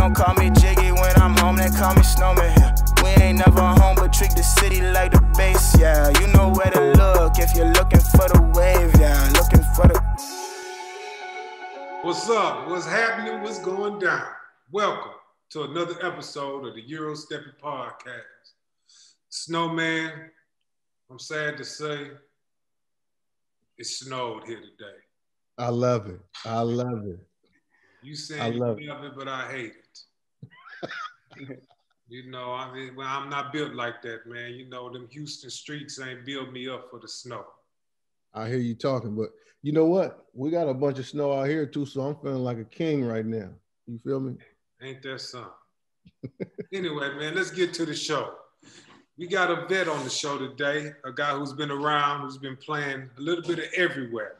don't call me Jiggy when I'm home, they call me Snowman. Yeah. We ain't never home, but treat the city like the base. Yeah, you know where to look if you're looking for the wave. Yeah, looking for the. What's up? What's happening? What's going down? Welcome to another episode of the Eurosteppin podcast. Snowman, I'm sad to say, it snowed here today. I love it. I love it. You saying you love it, but I hate it. You know, I'm not built like that, man. You know, them Houston streets ain't built me up for the snow. I hear you talking, but you know what? We got a bunch of snow out here too, so I'm feeling like a king right now. You feel me? Ain't that something? Anyway, man, let's get to the show. We got a vet on the show today, a guy who's been around, who's been playing a little bit of everywhere.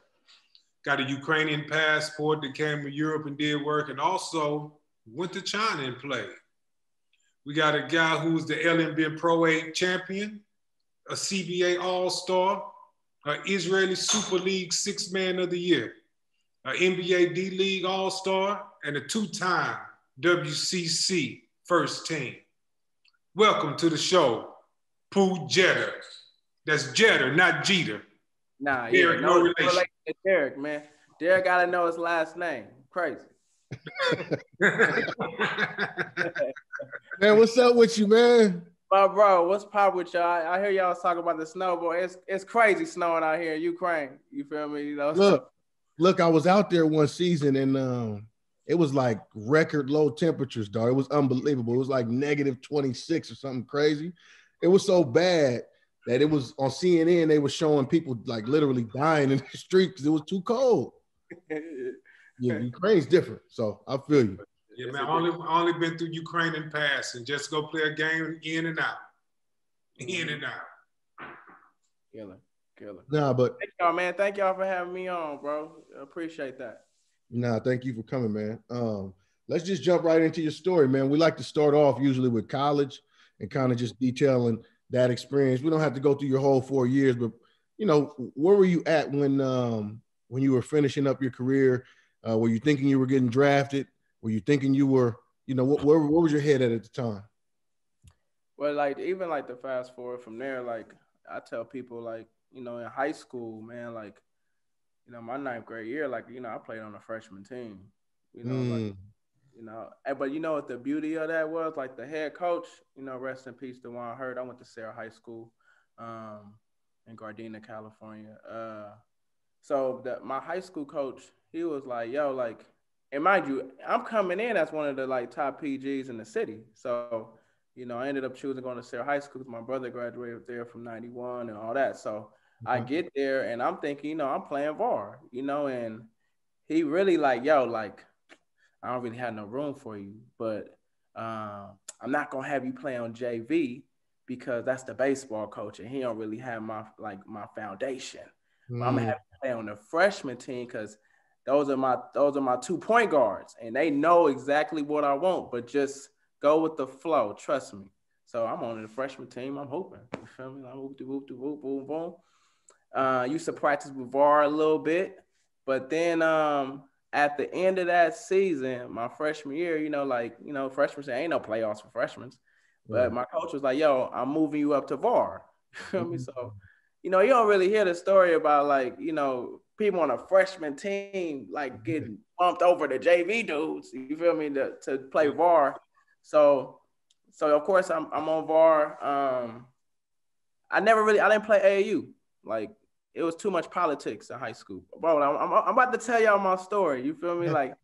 Got a Ukrainian passport that came to Europe and did work, and also went to China and played. We got a guy who's the LNB Pro A champion, a CBA All-Star, an Israeli Super League Six-Man of the Year, an NBA D-League All-Star, and a two-time WCC First Team. Welcome to the show, Pooh Jeter. That's Jeter, not Jeter. Nah, Derek, yeah, no relation. Derek, man. Derek gotta know his last name. Crazy. Man, what's up with you, man? But bro, what's pop with y'all? I hear y'all talking about the snow, boy. It's crazy snowing out here in Ukraine. You feel me? You know. Look, I was out there one season and it was like record low temperatures, dog. It was unbelievable. It was like -26 or something crazy. It was so bad that it was on CNN. They were showing people like literally dying in the street because it was too cold. Yeah, Ukraine's different, so I feel you. Yeah, man, I only been through Ukraine and pass and just go play a game in and out. In and out. Killer. Nah, but thank y'all, man. Thank y'all for having me on, bro. I appreciate that. Nah, thank you for coming, man. Let's just jump right into your story, man. We like to start off usually with college and kind of just detailing that experience. We don't have to go through your whole 4 years, but you know, where were you at when you were finishing up your career? Were you thinking you were getting drafted? Were you thinking you were, you know, where was your head at the time? Well, like even like the fast forward from there, like I tell people, like, you know, in high school, man, like, you know, my 9th grade year, like, you know, I played on a freshman team, you know, like, you know, but you know what the beauty of that was? Like the head coach, you know, rest in peace, Dewan Hurd. I went to Sarah High School in Gardena, California. So my high school coach, he was like, yo, like, and mind you, I'm coming in as one of the like top PGs in the city. So, you know, I ended up choosing going to Sarah High School because my brother graduated there from 91 and all that. So I get there and I'm thinking, you know, I'm playing VAR, you know, and he really like, yo, like, I don't really have no room for you, but I'm not going to have you play on JV because that's the baseball coach and he don't really have my foundation. I'm going to have you play on the freshman team because those are my 2 point guards and they know exactly what I want, but just go with the flow. Trust me. So I'm on the freshman team. I'm hooping. You feel me? I'm whoop, boom, boom. Used to practice with VAR a little bit, but then at the end of that season, my freshman year, you know, like, you know, freshmen say ain't no playoffs for freshmen, but my coach was like, yo, I'm moving you up to VAR. You feel me? So, you know, you don't really hear the story about like, you know, people on a freshman team like getting bumped over the JV dudes, you feel me, to play VAR. So of course I'm on VAR. I didn't play AAU. Like it was too much politics in high school. Bro, I'm about to tell y'all my story. You feel me? Like,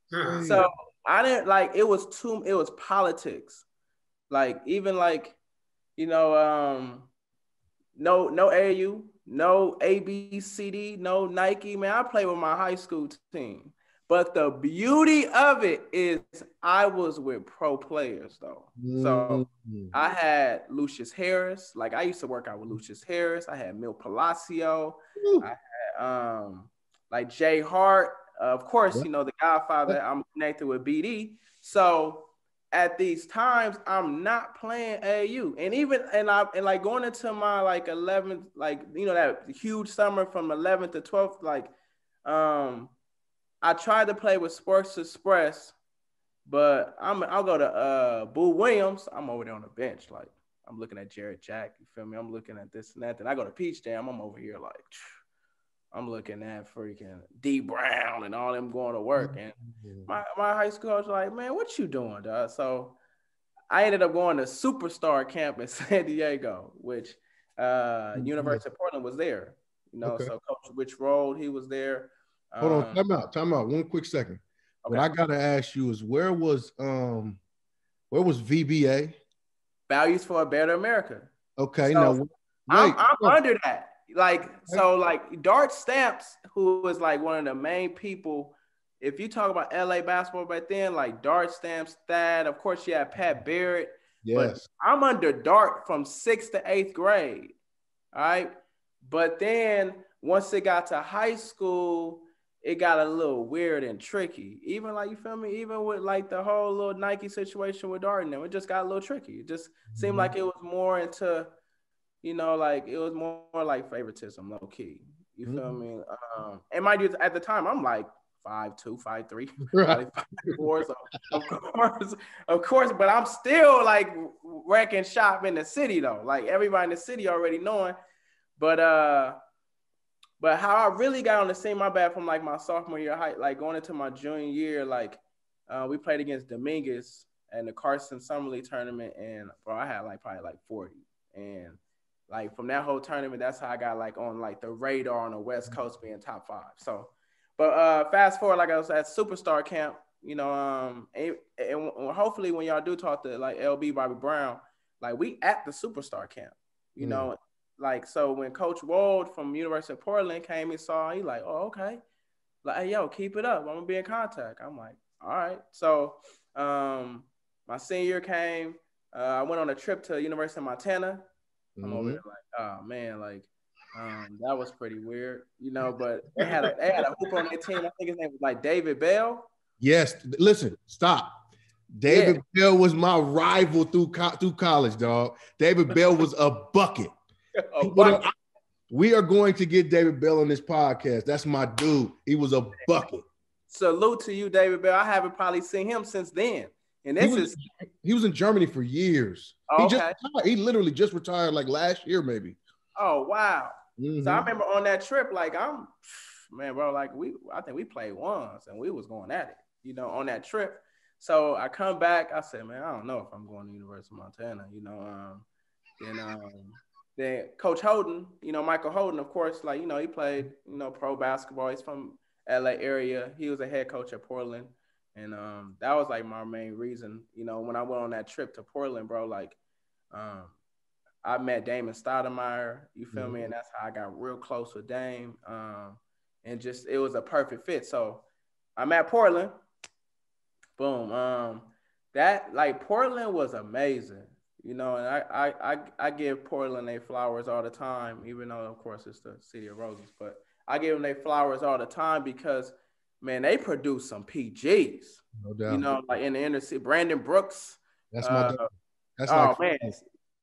so I didn't like, it was politics. Like even like, you know, no AAU, no ABCD, no Nike, man. I played with my high school team. But the beauty of it is I was with pro players, though. So I had Lucius Harris. Like, I used to work out with Lucius Harris. I had Mil Palacio. I had, like, Jay Hart. Of course, you know, the Godfather, I'm connected with BD. So at these times, I'm not playing AAU. And like, going into my, like, 11th, like, you know, that huge summer from 11th to 12th, like, I tried to play with Sports Express But I'll go to Boo Williams. I'm over there on the bench, like I'm looking at Jared Jack. You feel me? I'm looking at this and that. Then I go to Peach Jam. I'm over here like I'm looking at freaking D Brown and all them going to work. And my high school coach was like, man, what you doing, dog? So I ended up going to Superstar Camp in San Diego, which University of Portland was there. You know, so Coach Rich Roll, he was there. Hold on, time out. One quick second. Okay. What I gotta ask you is where was VBA? Values for a Better America. Okay, so I'm under that. Like, so like Dart Stamps, who was like one of the main people. If you talk about LA basketball back then, like Dart Stamps, Thad, of course you had Pat Barrett. Yes. But I'm under Dart from 6th to 8th grade. All right. But then once it got to high school, it got a little weird and tricky. Even like, you feel me? Even with like the whole little Nike situation with Dart and them, it just got a little tricky. It just seemed like it was more into, you know, like it was more like favoritism, low key. You feel me? And mind you, at the time, I'm like 5'2", 5'3", right. 5'4", so of course, but I'm still like wrecking shop in the city though. Like everybody in the city already knowing. But how I really got on the scene, my bad, from like my sophomore year, like going into my junior year, like we played against Dominguez in the Carson Summer League tournament, and bro, I had like probably like 40, and like from that whole tournament, that's how I got like on like the radar on the West Coast being top 5. So, but fast forward, like I was at Superstar Camp, you know, and hopefully when y'all do talk to like LB Bobby Brown, like we at the Superstar Camp, you know. Like, so when Coach Wold from University of Portland came and saw, he like, oh, okay. Like, hey, yo, keep it up. I'm going to be in contact. I'm like, all right. So my senior year came. I went on a trip to University of Montana. I'm over there like, oh, man, like, that was pretty weird, you know, but they had a hooper on their team. I think his name was like David Bell. Yes. Listen, stop. David Bell was my rival through college, dog. David Bell was a bucket. We are going to get David Bell on this podcast. That's my dude. He was a bucket. Salute to you, David Bell. I haven't probably seen him since then. And he was in Germany for years. Oh, okay. He literally just retired like last year, maybe. Oh, wow. So I remember on that trip, like bro, like I think we played once and we was going at it, you know, on that trip. So I come back, I said, man, I don't know if I'm going to University of Montana, you know, then Coach Holden, you know, Michael Holden, of course, like, you know, he played, you know, pro basketball. He's from LA area. He was a head coach at Portland. And that was like my main reason, you know, when I went on that trip to Portland, bro, like I met Damon Stoudemire, you feel me? And that's how I got real close with Dame. And just, it was a perfect fit. So I'm at Portland. Boom. That, like, Portland was amazing. You know, and I give Portland their flowers all the time, even though, of course, it's the city of roses. But I give them their flowers all the time because, man, they produce some PGs. No doubt. You know, like in the inner city. Brandon Brooks. That's my dad. That's man.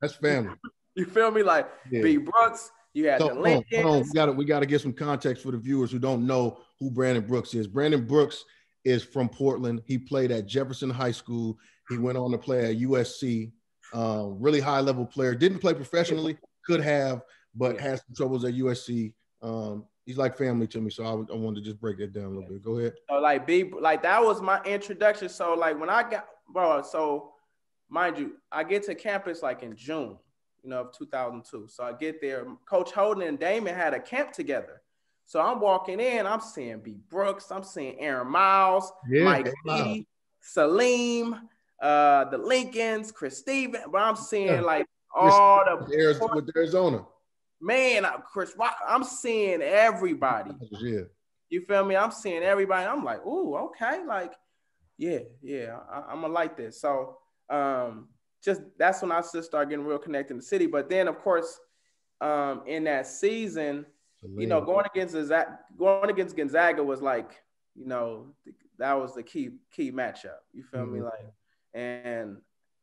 That's family. You feel me? Like B. Brooks. You had the Lincolns. Hold on. We got to get some context for the viewers who don't know who Brandon Brooks is. Brandon Brooks is from Portland. He played at Jefferson High School. He went on to play at USC. Really high level player. Didn't play professionally, could have, but had some troubles at USC. He's like family to me, so I wanted to just break that down a little bit. Go ahead. So like that was my introduction. So like when I got, bro, so mind you, I get to campus like in June, you know, of 2002. So I get there. Coach Holden and Damon had a camp together. So I'm walking in, I'm seeing B. Brooks, I'm seeing Aaron Miles, Mike Lee, Salim, the Lincolns, Chris Stevens, but I'm seeing like all with Arizona. Man, I'm seeing everybody. Yeah. You feel me? I'm seeing everybody. I'm like, ooh, okay. Like, yeah, I'm gonna like this. So just that's when I just started getting real connected in the city. But then of course, in that season, you know, going against Gonzaga was like, you know, that was the key matchup. You feel me? Like, and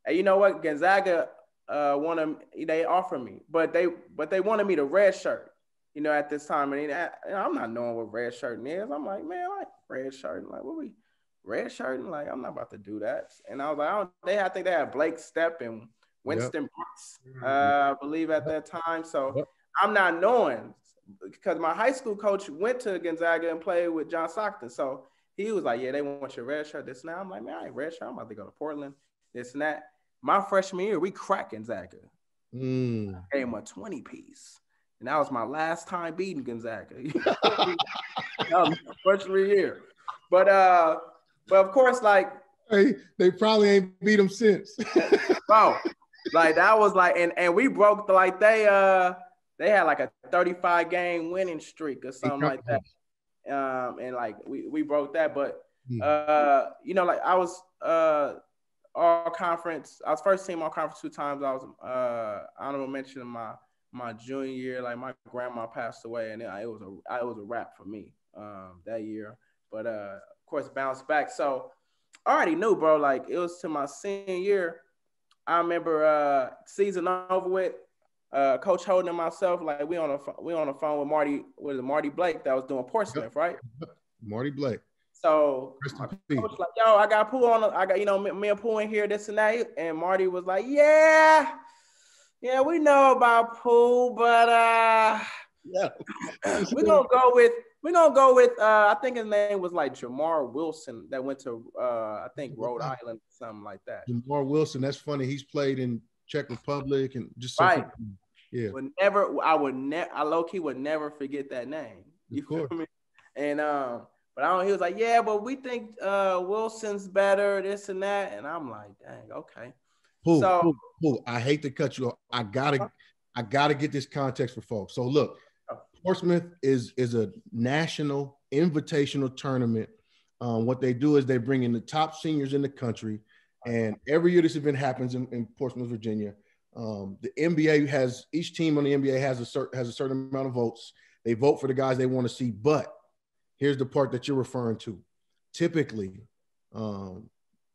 you know what? Gonzaga they offered me, but they wanted me to red shirt, you know, at this time. And I'm not knowing what red shirting is. I'm like, man, like red shirt. Like, red shirt, and like, I'm not about to do that. And I was like, I think they had Blake Stepp and Winston Brooks, I believe at that time. So I'm not knowing, because my high school coach went to Gonzaga and played with John Stockton. So he was like, yeah, they want your red shirt, this and that. I'm like, man, I ain't red shirt. I'm about to go to Portland, this and that. My freshman year, we cracked Gonzaga. Gave him a 20-piece. And that was my last time beating Gonzaga. That was my freshman year. But of course, like, hey, they probably ain't beat them since. Bro, like that was like, and we broke like they had like a 35 game winning streak or something like that. And like we broke that, but you know, like I was all conference. I was first team all conference 2 times. I was honorable mention in my junior year. Like my grandma passed away, and it was a wrap for me that year. But of course, bounced back. So I already knew, bro. Like it was to my senior year. I remember season over with. Coach Holden and myself, like we on the phone with Marty Blake that was doing Portsmouth, right? Marty Blake. So my coach like, yo, I got Pooh on. I got, you know, me and Pooh in here, this and that. And Marty was like, yeah, we know about Pooh, but we're gonna go with I think his name was like Jamar Wilson that went to I think Rhode Island, something like that. Jamar Wilson, that's funny. He's played in Czech Republic and just right. Yeah. I low-key would never forget that name. You feel me? And but he was like, yeah, but we think Wilson's better, this and that. And I'm like, dang, okay. Pooh, I hate to cut you off. I gotta get this context for folks. So look, Portsmouth is a national invitational tournament. What they do is they bring in the top seniors in the country, and every year this event happens in Portsmouth, Virginia. The NBA has, each team on the NBA has a certain amount of votes. They vote for the guys they want to see. But here's the part that you're referring to. Typically,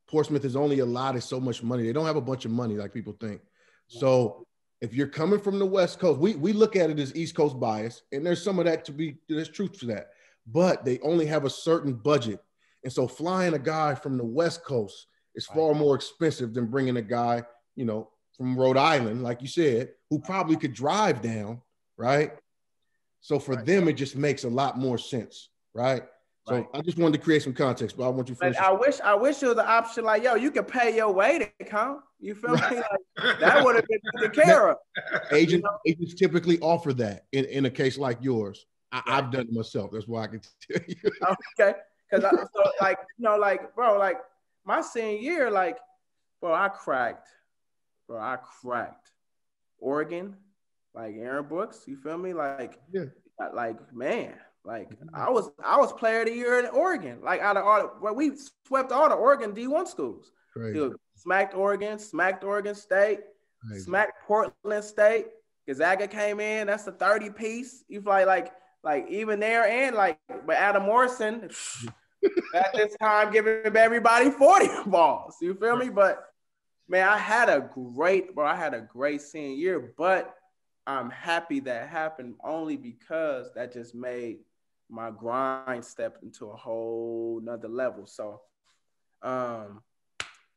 Portsmouth is only allotted so much money. They don't have a bunch of money like people think. So if you're coming from the West Coast, we look at it as East Coast bias, and there's some of that there's truth to that. But they only have a certain budget. And so flying a guy from the West Coast is far more expensive than bringing a guy, you know, from Rhode Island, like you said, who probably could drive down, right? So for them, it just makes a lot more sense, right? So I just wanted to create some context, but I want you to finish. I wish it was an option like, yo, you could pay your way to come. You feel me? Like, that would have been taken care of. Agents typically offer that in a case like yours. I've done it myself. That's why I can tell you. Okay. Because bro, like my senior year, like, bro, I cracked Oregon, like Aaron Brooks. You feel me? Like, man, like I was player of the year in Oregon. Like out of all, we swept all the Oregon D1 schools. Dude, smacked Oregon State, smacked Portland State. Gonzaga came in. That's the 30-piece. You feel like even there, and like, but Adam Morrison at this time giving everybody 40 balls. You feel me? But man, I had a great senior year, but I'm happy that happened only because that just made my grind step into a whole nother level. So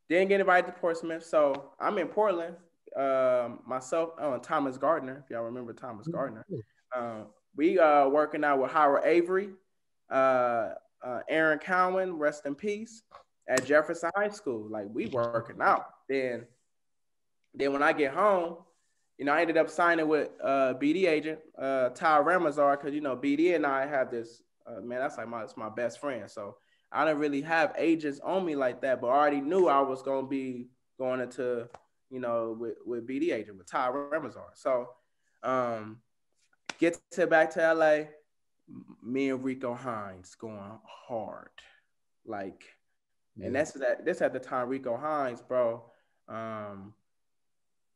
didn't get invited to Portsmouth. So I'm in Portland. Myself, Thomas Gardner, if y'all remember Thomas Gardner. We working out with Howard Avery, Aaron Cowan, rest in peace, at Jefferson High School. Like, we working out. Then when I get home, you know, I ended up signing with BD agent, Ty Ramazar, because, you know, BD and I have this, man, that's my best friend. So I didn't really have agents on me like that, but I already knew I was going to be going into, you know, with BD agent, with Ty Ramazar. So back to LA, me and Rico Hines going hard. Like, and this at the time, Rico Hines, bro,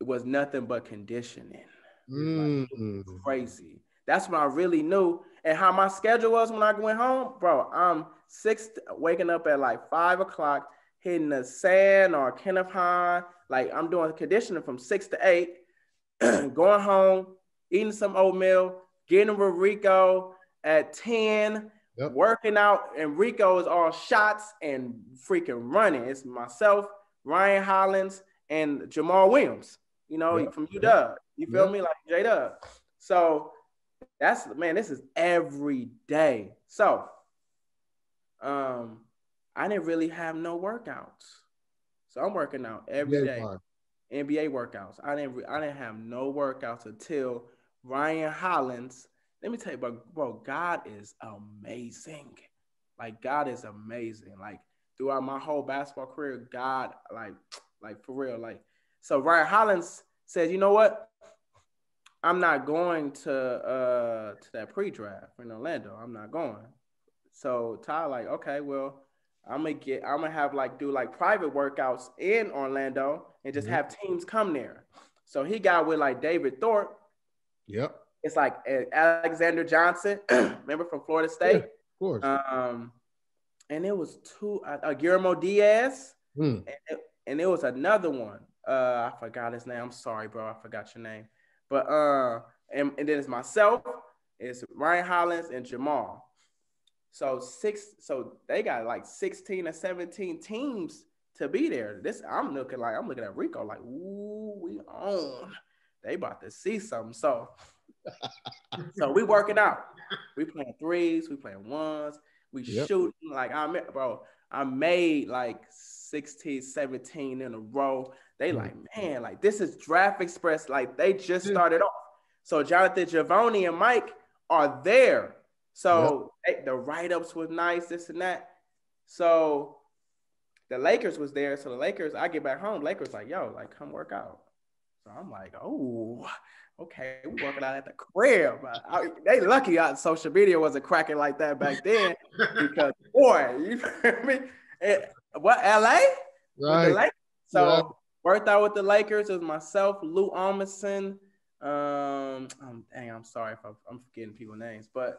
it was nothing but conditioning. Like, it was crazy. That's when I really knew. And how my schedule was when I went home, bro, I'm waking up at like 5 o'clock, hitting the sand or Kenneth Hahn. Like, I'm doing conditioning from 6 to 8, going home, eating some oatmeal, getting with Rico at 10, working out, and Rico is all shots and freaking running. It's myself, Ryan Hollins, and Jamal Williams, you know, from UW. You feel me? Like J-Dub. So that's, man, this is every day. So I didn't really have no workouts. So I'm working out every day. NBA workouts. I didn't have no workouts until Ryan Hollins. Let me tell you, bro, God is amazing. Like, God is amazing. Like, throughout my whole basketball career, God, like for real. Like, so Ryan Hollins says, you know what? I'm not going to that pre-draft in Orlando. I'm not going. So Ty, like, okay, well, I'm gonna have do private workouts in Orlando and just have teams come there. So he got with like David Thorpe. Yep. It's like Alexander Johnson, remember, from Florida State? Yeah, of course. And it was Guillermo Diaz, and it was another one. I forgot his name. I'm sorry, bro. I forgot your name. But and then it's myself, it's Ryan Hollins and Jamal. So they got like 16 or 17 teams to be there. I'm looking at Rico like, ooh, we on. They about to see something. So we working out. We playing threes, we playing ones, we shooting. Like, I made like 16, 17 in a row. They like, man, like, this is Draft Express. Like, they just started off. So Jonathan, Giovanni, and Mike are there. So the write-ups was nice, this and that. So the Lakers was there. So the Lakers, I get back home, Lakers like, yo, like, come work out. So I'm like, oh, okay, we working out at the crib. They lucky social media wasn't cracking like that back then, because, boy, you feel me? What, LA? Right. With the Lakers? So worked out with the Lakers. It was myself, Lou Almerson. I'm sorry if I'm forgetting people's names, but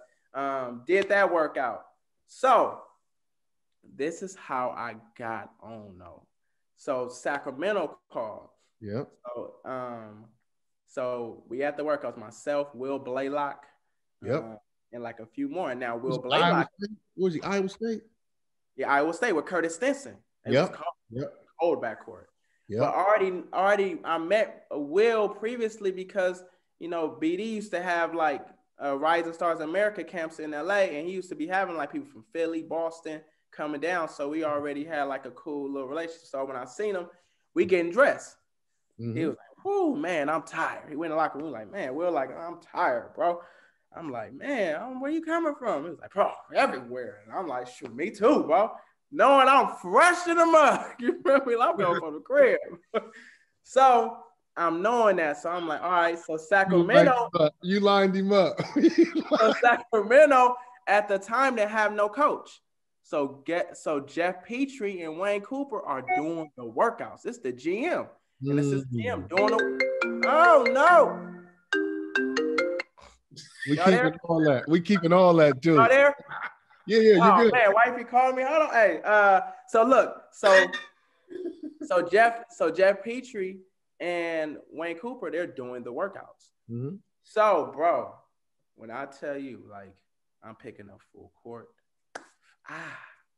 did that workout. So this is how I got on, though. So Sacramento called. Yep. So we had the workouts, myself, Will Blaylock, and like a few more. And now Will Blaylock. Was he Iowa State? Yeah, Iowa State with Curtis Stinson. It was cold backcourt. Yep. But already I met Will previously because, you know, BD used to have like Rising Stars America camps in LA, and he used to be having like people from Philly, Boston coming down. So we already had like a cool little relationship. So when I seen him, we getting dressed. He was like, "Oh man, I'm tired." He went in the locker room like, "Man, Will, like, I'm tired, bro." I'm like, "Man, where you coming from?" He was like, "Bro, everywhere." And I'm like, "Shoot, me too, bro." Knowing I'm fresh in the mud. You feel me? I'm going from the crib. So I'm knowing that. So I'm like, all right. So Sacramento. You lined him up. So Sacramento at the time they have no coach. So Jeff Petrie and Wayne Cooper are doing the workouts. It's the GM. And it's his GM doing the. Oh no. We keeping all that too. Y'all there? Yeah, you're good. Man, wifey called me. Hold on. Hey, so look, so Jeff Petrie and Wayne Cooper, they're doing the workouts. So, bro, when I tell you, like, I'm picking up full court,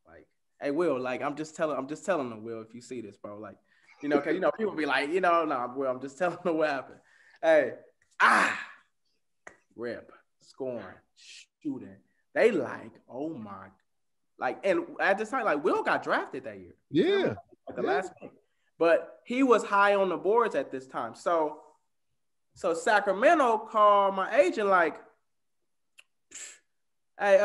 like, hey, Will, like, I'm just telling them, Will, if you see this, bro, like, you know, because, you know, people be like, you know, no, Will, I'm just telling them what happened. Hey, rip, scoring, shooting. They like, oh my, like, and at this time, like, Will got drafted that year. Yeah. Like the last pick. But he was high on the boards at this time. So Sacramento called my agent like, hey,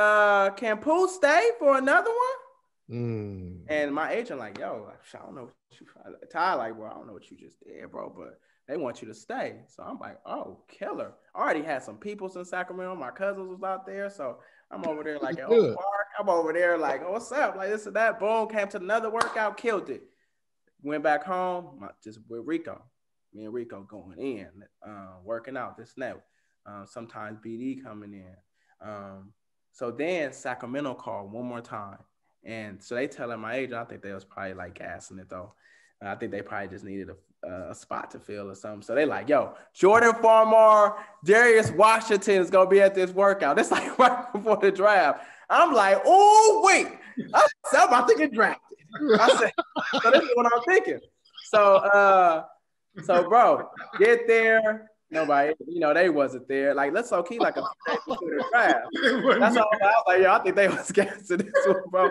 can Pooh stay for another one? And my agent like, yo, I don't know what you, Ty, like, bro, I don't know what you just did, bro, but they want you to stay. So I'm like, oh, killer. I already had some peoples in Sacramento. My cousins was out there. So I'm over there like at Oak Park. I'm over there like, oh, what's up? Like this and that. Boom, came to another workout, killed it. Went back home, just with Rico. Me and Rico going in, working out, this and that. Sometimes BD coming in. So then Sacramento called one more time. And so they telling my agent, I think they was probably like gassing it though. I think they probably just needed a spot to fill or something. So they like, yo, Jordan Farmar, Darius Washington is going to be at this workout. It's like right before the draft. I'm like, oh, wait. I'm about to get drafted. I said, so this is what I'm thinking. So bro, get there. Nobody, they wasn't there. Like, let's low-key like a few days before the draft. That's all. I was like, yo, I think they was gassing this one, bro.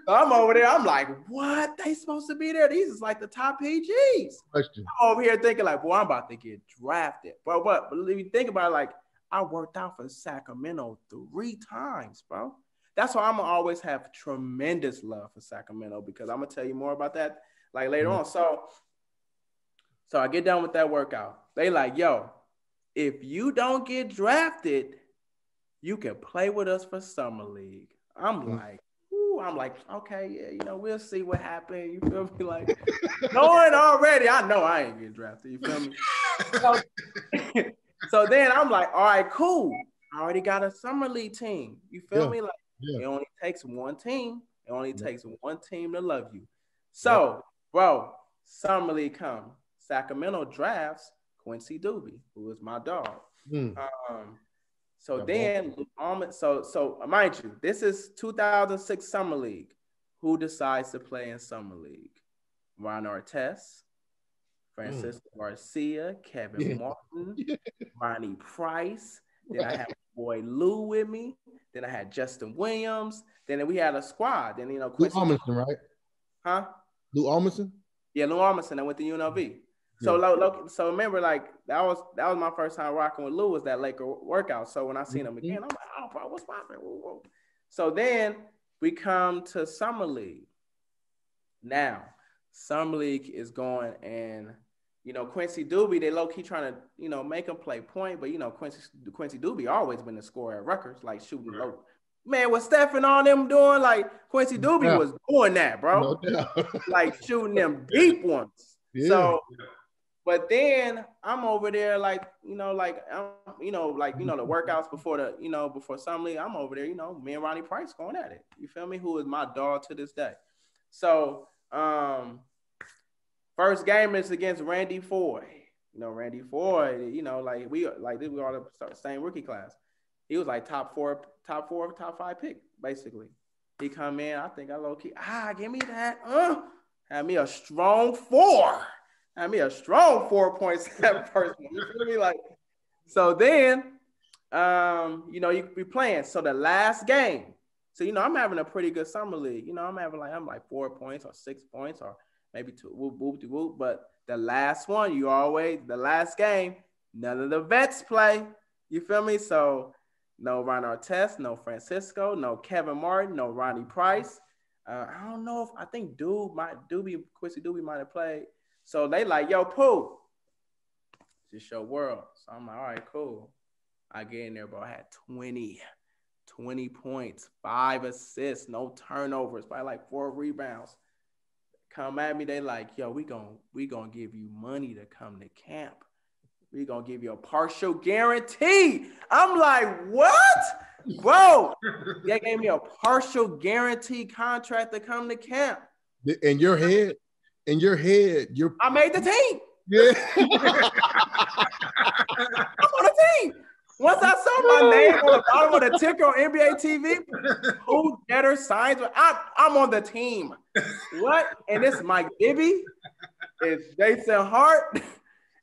So I'm over there. I'm like, what? They supposed to be there? These is like the top PGs. Question. I'm over here thinking like, boy, I'm about to get drafted. But if you think about it, like, I worked out for Sacramento 3 times, bro. That's why I'm gonna always have tremendous love for Sacramento, because I'm gonna tell you more about that like later on. So I get done with that workout. They like, yo, if you don't get drafted, you can play with us for summer league. I'm like, okay, yeah, we'll see what happens. You feel me? Like, knowing already, I know I ain't getting drafted. You feel me? So then I'm like, all right, cool. I already got a summer league team. You feel me? Like, it only takes one team. It only takes one team to love you. So, bro, summer league come. Sacramento drafts Quincy Doobie, who is my dog. So mind you, this is 2006 Summer League. Who decides to play in Summer League? Ron Artest, Francisco Garcia, Kevin Martin, Ronnie Price. Then I had my boy Lou with me. Then I had Justin Williams. Then we had a squad. Then Quincy. Lou Almonson, right? Huh? Lou Almonson? Yeah, Lou Almonson. I went to UNLV. So remember, like that was my first time rocking with Lou, was that Laker workout. So when I seen him again, I'm like, oh, bro, what's poppin'? So then we come to Summer League. Now, Summer League is going, and Quincy Doobie, they low key trying to make him play point, but Quincy Doobie always been the scorer at Rutgers, like shooting low. Man, what Steph and all them doing, like Quincy Doobie was doing that, bro. Like shooting them deep ones. Yeah. So. But then I'm over there, like, the workouts before Summer League, I'm over there, me and Ronnie Price going at it. You feel me? Who is my dog to this day. So, first game is against Randy Foy. Randy Foy, we all the same rookie class. He was like top 4, top 5 pick, basically. He come in, I think I low-key, give me that. Had me a strong 4. I mean, a strong 4.7 first one. You feel me? Like, so then, you be playing. So the last game. So, I'm having a pretty good summer league. I'm having like 4 points or 6 points or maybe 2. Whoop. But the last one, the last game, none of the vets play. You feel me? So no Ron Artest, no Francisco, no Kevin Martin, no Ronnie Price. I don't know I think Quincy Doobie might have played. So they like, yo, Pooh, it's your world. So I'm like, all right, cool. I get in there, bro. I had 20 points, 5 assists, no turnovers, probably like 4 rebounds. Come at me, they like, yo, we gonna give you money to come to camp. We gonna give you a partial guarantee. I'm like, what? Bro, they gave me a partial guarantee contract to come to camp. In your head, I made the team. Yeah. I'm on the team. Once I saw my name on the bottom of the ticker on NBA TV, who better signs? I'm on the team. What? And it's Mike Bibby. It's Jason Hart.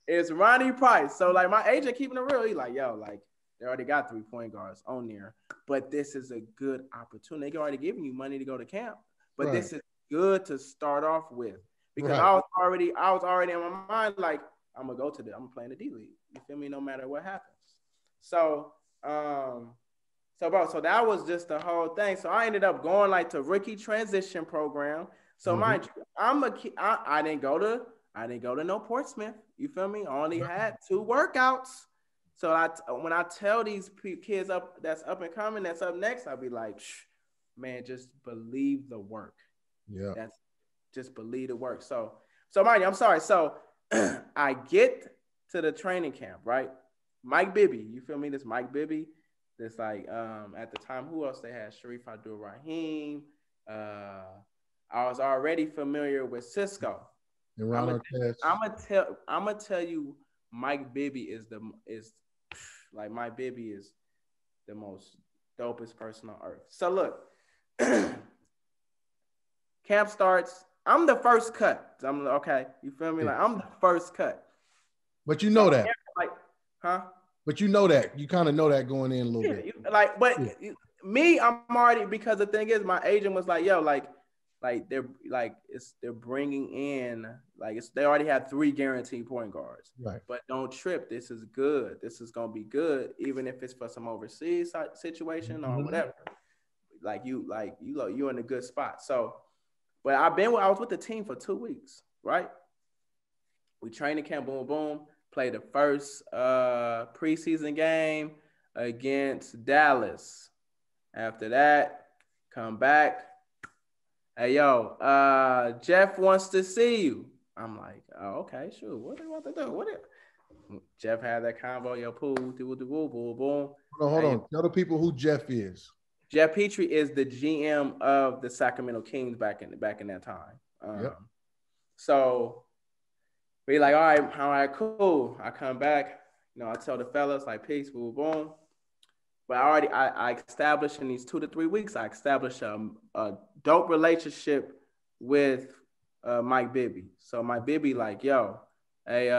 It's Ronnie Price. So like my agent keeping it real. He's like, yo, like they already got 3 point guards on there, but this is a good opportunity. They already giving you money to go to camp, but this is good to start off with. Because I was already in my mind, like, I'm gonna play in the D League. You feel me? No matter what happens. So that was just the whole thing. So I ended up going like to rookie transition program. So mind you, I didn't go to no Portsmouth. You feel me? I only had 2 workouts. So when I tell these kids that's up and coming, that's up next, I'll be like, man, just believe the work. Yeah. Just believe the work. So mind you, I'm sorry. So I get to the training camp, right? Mike Bibby, you feel me? This Mike Bibby. This like at the time, who else they had? Sharif Abdul-Rahim. I was already familiar with Cisco. And Ron Artest. I'm gonna tell you, Mike Bibby is Mike Bibby is the most dopest person on earth. So look, camp starts. I'm the first cut. I'm okay. You feel me? Like I'm the first cut. But you know that. Like, huh? But you know that. You kind of know that going in a little bit. Me, I'm already, because the thing is, my agent was like, yo, they're bringing in, they already have 3 guaranteed point guards. Right. But don't trip. This is good. This is gonna be good, even if it's for some overseas situation or whatever. You're in a good spot. So, but I was with the team for 2 weeks, right? We trained in camp, boom, boom. Played the first preseason game against Dallas. After that, come back. Hey, yo, Jeff wants to see you. I'm like, oh, okay, sure. What do they want to do? Jeff had that combo. Yo, Pooh, boom. Hold on. Tell the people who Jeff is. Jeff Petrie is the GM of the Sacramento Kings back in that time. Yep. So we like, all right, cool. I come back. I tell the fellas, like, peace, boom, boom. But I established in these 2 to 3 weeks, I established a dope relationship with Mike Bibby. So Mike Bibby like, yo, hey,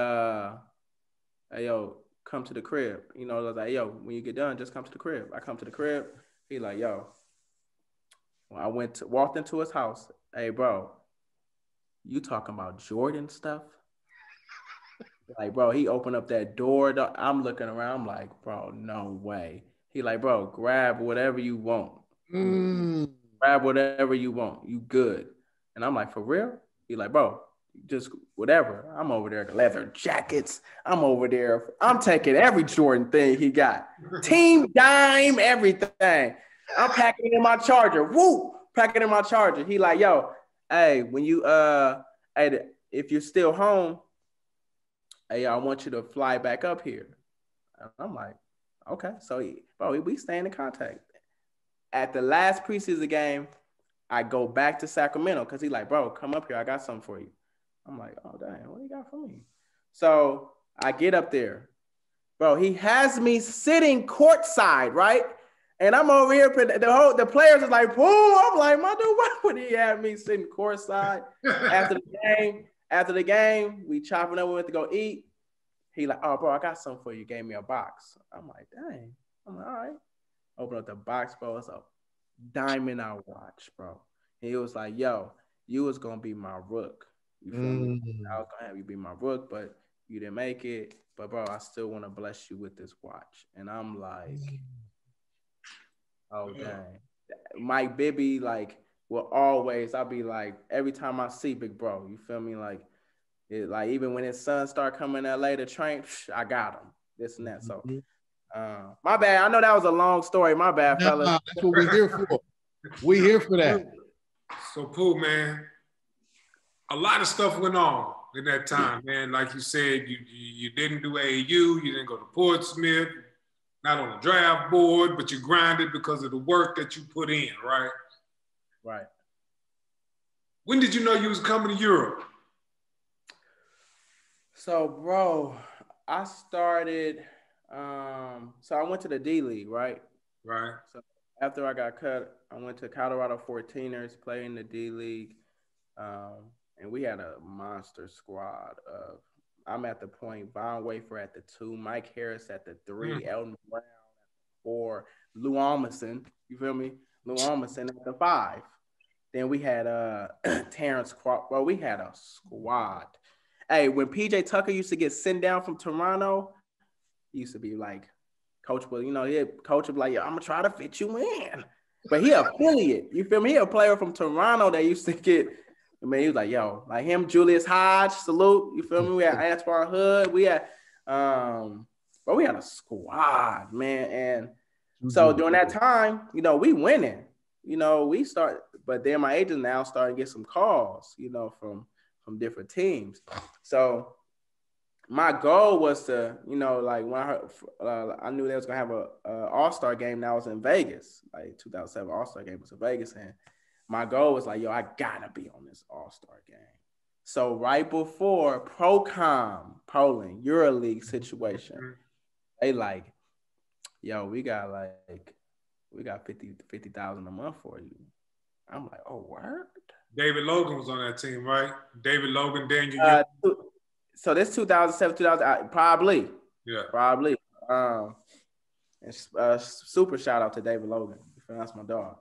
come to the crib. I was like, yo, when you get done, just come to the crib. I come to the crib. He like, yo. When I walked into his house. Hey, bro, you talking about Jordan stuff? Like, bro, he opened up that door. I'm looking around. I'm like, bro, no way. He like, bro, grab whatever you want. Grab whatever you want. You good. And I'm like, for real? He like, bro, just whatever. I'm over there, leather jackets. I'm over there. I'm taking every Jordan thing he got. Team dime, everything. I'm packing it in my charger. Woo! Packing in my charger. He like, yo, hey, when you if you're still home, hey, I want you to fly back up here. And I'm like, okay. So, we staying in contact. At the last preseason game, I go back to Sacramento because he like, bro, come up here. I got something for you. I'm like, oh, dang, what do you got for me? So I get up there. Bro, he has me sitting courtside, right? And I'm over here. The players are like, Pooh. I'm like, my dude, why would he have me sitting courtside? After the game, we chopping up. We went to go eat. He like, oh, bro, I got something for you. Gave me a box. I'm like, dang. I'm like, all right. Open up the box, bro. It's a diamond I watch, bro. And he was like, yo, you was going to be my rook. You feel me? I was going to have you be my rook, but you didn't make it. But, bro, I still want to bless you with this watch. And I'm like, oh, dang. Mike Bibby, like, will always, I'll be like, every time I see big bro, you feel me? Like even when his son start coming to LA to train, I got him. This and that. So, my bad. I know that was a long story. My bad, fellas. That's what we're here for. We're here for that. So, Pooh, man, a lot of stuff went on in that time, man. Like you said, you didn't do AAU, you didn't go to Portsmouth, not on the draft board, but you grinded because of the work that you put in, right? Right. When did you know you was coming to Europe? So, bro, I started, so I went to the D League, right? Right. So after I got cut, I went to Colorado 14ers, played in the D League, and we had a monster squad of, I'm at the point, Von Wafer at the 2, Mike Harris at the 3, Elton Brown at the 4, Lou Almason, you feel me? Lou Almason at the 5. Then we had Terrence Crawford. Well, we had a squad. Hey, when PJ Tucker used to get sent down from Toronto, he used to be like, Coach will, Coach would be like, yo, I'm going to try to fit you in. But he affiliate. You feel me? He a player from Toronto that used to get, he was like, yo, like him, Julius Hodge, salute. You feel me? We had Antoine Hood. We had, but we had a squad, man. And so during that time, we winning. We start, but then my agent now started to get some calls, from different teams. So my goal was to, like when I heard, I knew they was gonna have a All-Star game. That was in Vegas, like 2007 All-Star game was in Vegas, and my goal was like, yo, I gotta be on this All-Star game. So right before Procom, Poland, EuroLeague situation, they like, yo, we got 50,000 a month for you. I'm like, oh, word? David Logan was on that team, right? David Logan, Daniel. So this 2007, 2000, probably. Yeah. Probably. Super shout out to David Logan. That's my dog.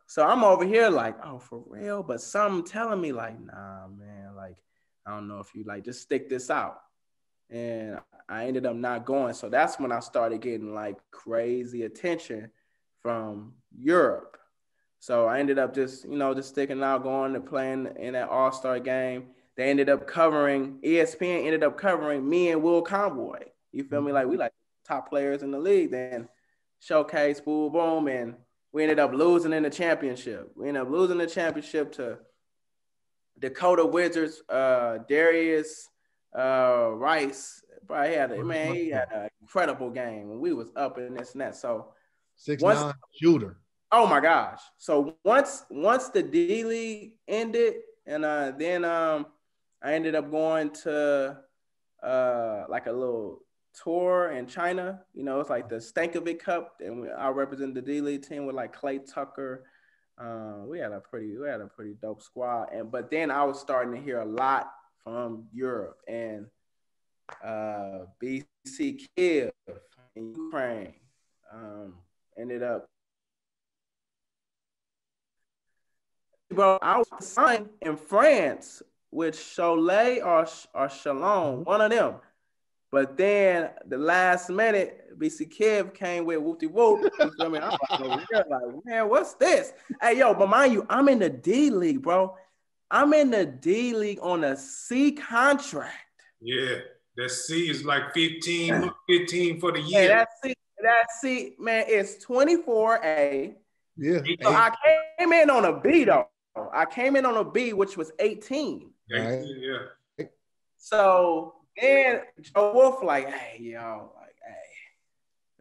So I'm over here like, oh, for real? But something telling me like, nah, man, like, I don't know if you like just stick this out. And I ended up not going. So that's when I started getting like crazy attention from Europe. So I ended up just sticking out, going to playing in that All-Star game. They ended up covering, ESPN ended up covering me and Will Convoy. You feel me? Like we like top players in the league. Then showcase, boom, boom, and we ended up losing in the championship. We ended up losing the championship to Dakota Wizards, Darius Rice. Bro, he had an incredible game when we was up in this and that. So 6'9" shooter. Oh my gosh. So once the D League ended, and then I ended up going to like a little tour in China. It's like the Stankovic Cup, and I represent the D League team with like Clay Tucker. We had a pretty dope squad. But then I was starting to hear a lot from Europe and BC Kyiv in Ukraine. Ended up. Bro, I was signed in France with Cholet or Chalon, one of them. But then the last minute, BC Kyiv came with whoop-de-whoop. You feel me? I'm like, man, what's this? Hey, yo, but mind you, I'm in the D League, bro. I'm in the D League on a C contract. Yeah, that C is like 15 for the year. Yeah, that C, man, it's 24A. Yeah. So I came in on a B, though. I came in on a B, which was 18. Right. Yeah. So then Joe Wolf like, hey,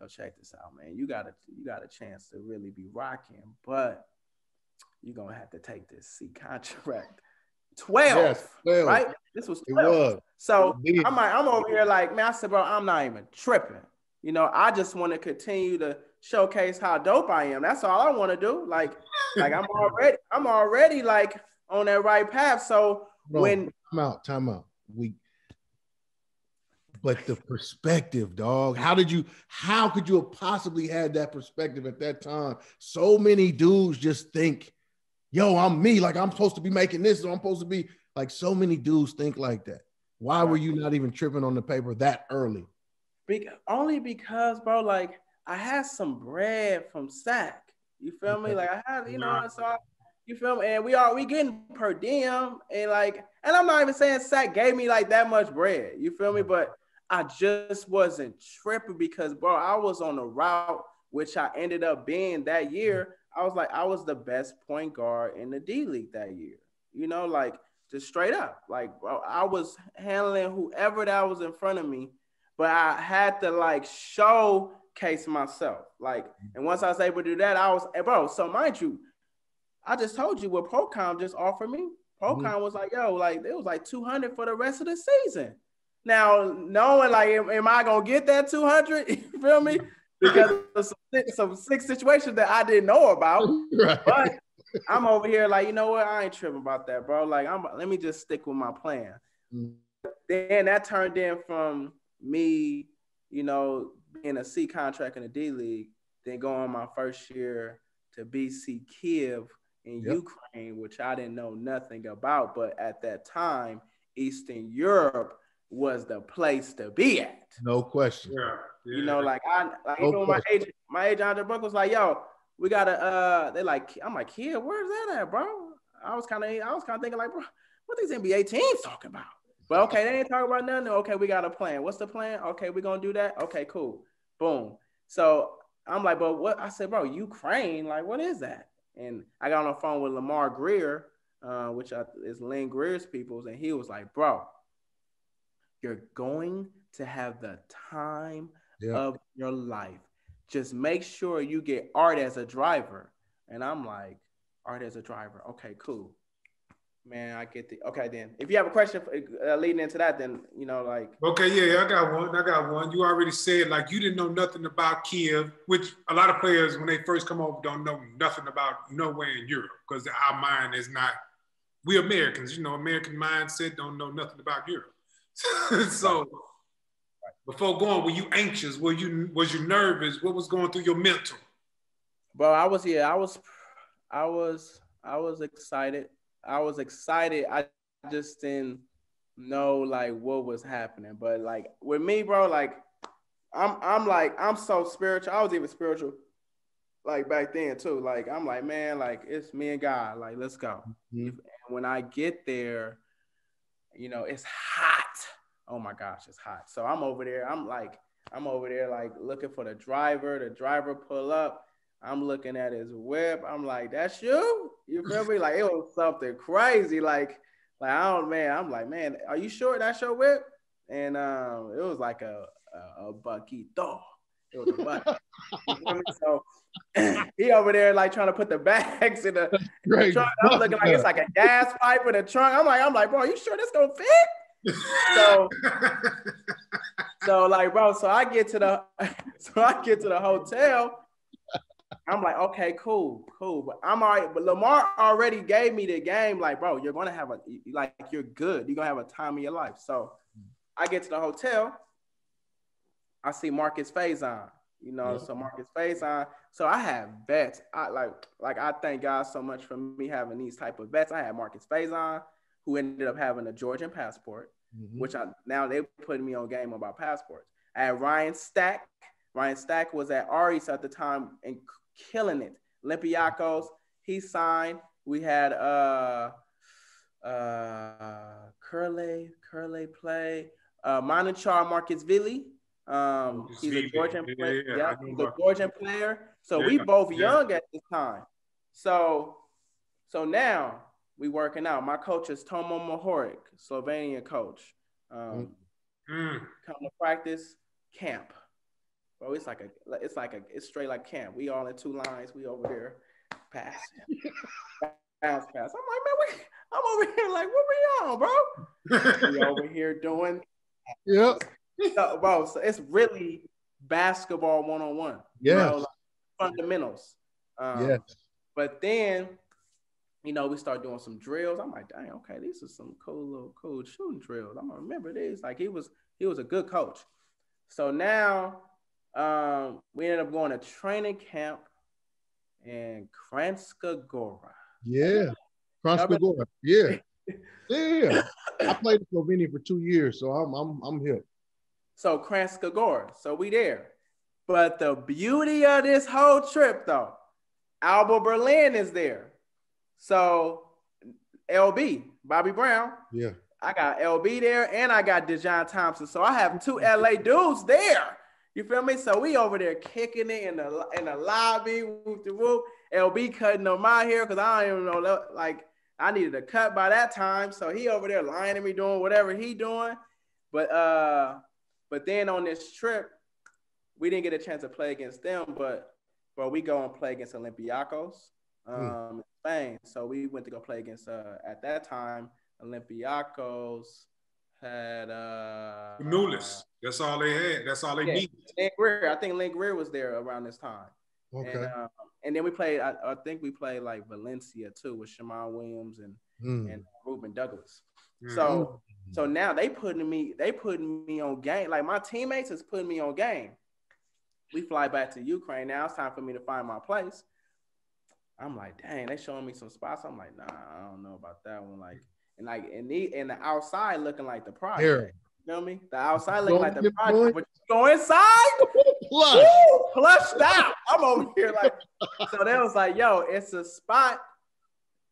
check this out, man. You got a chance to really be rocking, but you're gonna have to take this C contract. 12, yes, 12. Right? This was 12. It was. So I'm over here like, man, I said, bro, I'm not even tripping. I just want to continue to showcase how dope I am. That's all I want to do. Like I'm already like on that right path. So time out. But the perspective, dog. How could you have possibly had that perspective at that time? So many dudes just think, yo, I'm me. Like I'm supposed to be making this, or I'm supposed to be like, so many dudes think like that. Why were you not even tripping on the paper that early? Only because, bro, like I had some bread from Sac. You feel me? Like I had, you feel me? And we getting per diem, and I'm not even saying Sac gave me like that much bread. You feel me? But I just wasn't tripping because, bro, I was on the route, which I ended up being that year. I was the best point guard in the D League that year. Just straight up. Like, bro, I was handling whoever that was in front of me, but I had to showcase myself. And once I was able to do that, so mind you, I just told you what Procom just offered me. Procom was like, yo, it was like 200 for the rest of the season. Now, knowing am I gonna get that 200? You feel me? Because of some sick situations that I didn't know about. Right. But I'm over here you know what? I ain't tripping about that, bro. Let me just stick with my plan. Then that turned in from me, being a C contract in the D League, then going my first year to BC Kyiv in Ukraine, which I didn't know nothing about. But at that time, Eastern Europe was the place to be at. No question. Yeah. My agent Andre Buck was like, yo, we gotta I'm like, kid, where's that at, bro? I was kind of thinking like, bro, what these NBA teams talking about? But okay, they ain't talking about nothing. Okay, we got a plan. What's the plan? Okay, we're gonna do that. Okay, cool. Boom. So I'm like, but what? I said, bro, Ukraine, what is that? And I got on the phone with Lamar Greer, which is Lynn Greer's peoples, and he was like, bro, you're going to have the time of your life. Just make sure you get Art as a driver. And I'm like, Art as a driver. Okay, cool. Man, I get the okay. Then, if you have a question leading into that, then like. Okay, yeah, I got one. You already said like you didn't know nothing about Kyiv, which a lot of players when they first come over don't know nothing about nowhere in Europe because our mind is not. We Americans, American mindset don't know nothing about Europe. So, before going, were you anxious? Was you nervous? What was going through your mental? Bro, I was excited. I was excited. I just didn't know like what was happening. But like with me, bro, like I'm so spiritual. I was even spiritual like back then too. Like I'm like, man, like it's me and God. Like, let's go. Mm-hmm. And when I get there, it's hot. Oh my gosh, it's hot. So I'm over there. I'm over there like looking for the driver. The driver pull up. I'm looking at his whip. I'm like, that's you? You feel me? Like, it was something crazy. Like I'm like, man, are you sure that's your whip? And it was like a buckito. It was a buck. So he over there like trying to put the bags in the trunk. I'm looking like it's like a gas pipe in the trunk. I'm like, bro, are you sure this gonna fit? So like, bro, so I get to the hotel. I'm like, okay, cool. But I'm all right. But Lamar already gave me the game. Like, bro, you're gonna have you're good. You're gonna have a time of your life. So I get to the hotel. I see Marcus Faison. So Marcus Faison. So I have bets. I thank God so much for me having these type of bets. I had Marcus Faison, who ended up having a Georgian passport, which now they putting me on game about passports. I had Ryan Stack. Ryan Stack was at Aris at the time and killing it. Olympiacos, he signed. We had Curley play. Manachar Marcusvili. He's a Georgian player. Yeah, he's a Georgian player. So we both young at this time. So now we working out. My coach is Tomo Mohoric, Slovenian coach. Come to practice camp. Bro, it's straight like camp. We all in two lines. We over there passing. Bounce pass. I'm like, man, I'm over here like, what we on, bro? We over here doing. Yep. So, bro, so it's really basketball 1-on-1. Yeah. Like fundamentals. Yes. But then, we start doing some drills. I'm like, dang, okay, these are some cool shooting drills. I'm gonna remember these. Like he was a good coach. So now we ended up going to training camp in Kranjska Gora. Yeah. Kranjska Gora. Yeah. Yeah. I played in Slovenia for 2 years, so I'm here. So Kranjska Gora. So we there. But the beauty of this whole trip, though, Alba Berlin is there. So LB, Bobby Brown. Yeah. I got LB there and I got Dejon Thompson. So I have two LA dudes there. You feel me? So we over there kicking it in the lobby. Whoop de whoop. LB cutting on my hair because I don't even know. Like I needed a cut by that time. So he over there lying to me doing whatever he doing. But then on this trip, we didn't get a chance to play against them. But we go and play against Olympiacos in Spain. So we went to go play against at that time Olympiacos had Nulis. That's all they had. That's all they needed. Link Greer. I think Link Greer was there around this time. Okay. And then we played. I think we played like Valencia too with Shammond Williams and Ruben Douglas. So now they putting me on game. Like my teammates is putting me on game. We fly back to Ukraine now. It's time for me to find my place. I'm like, dang, they showing me some spots. I'm like, nah, I don't know about that one. And the outside looking like the project. Here. You feel me? The outside looking like the project, but you go inside, plushed out. I'm over here like, so they was like, yo, it's a spot.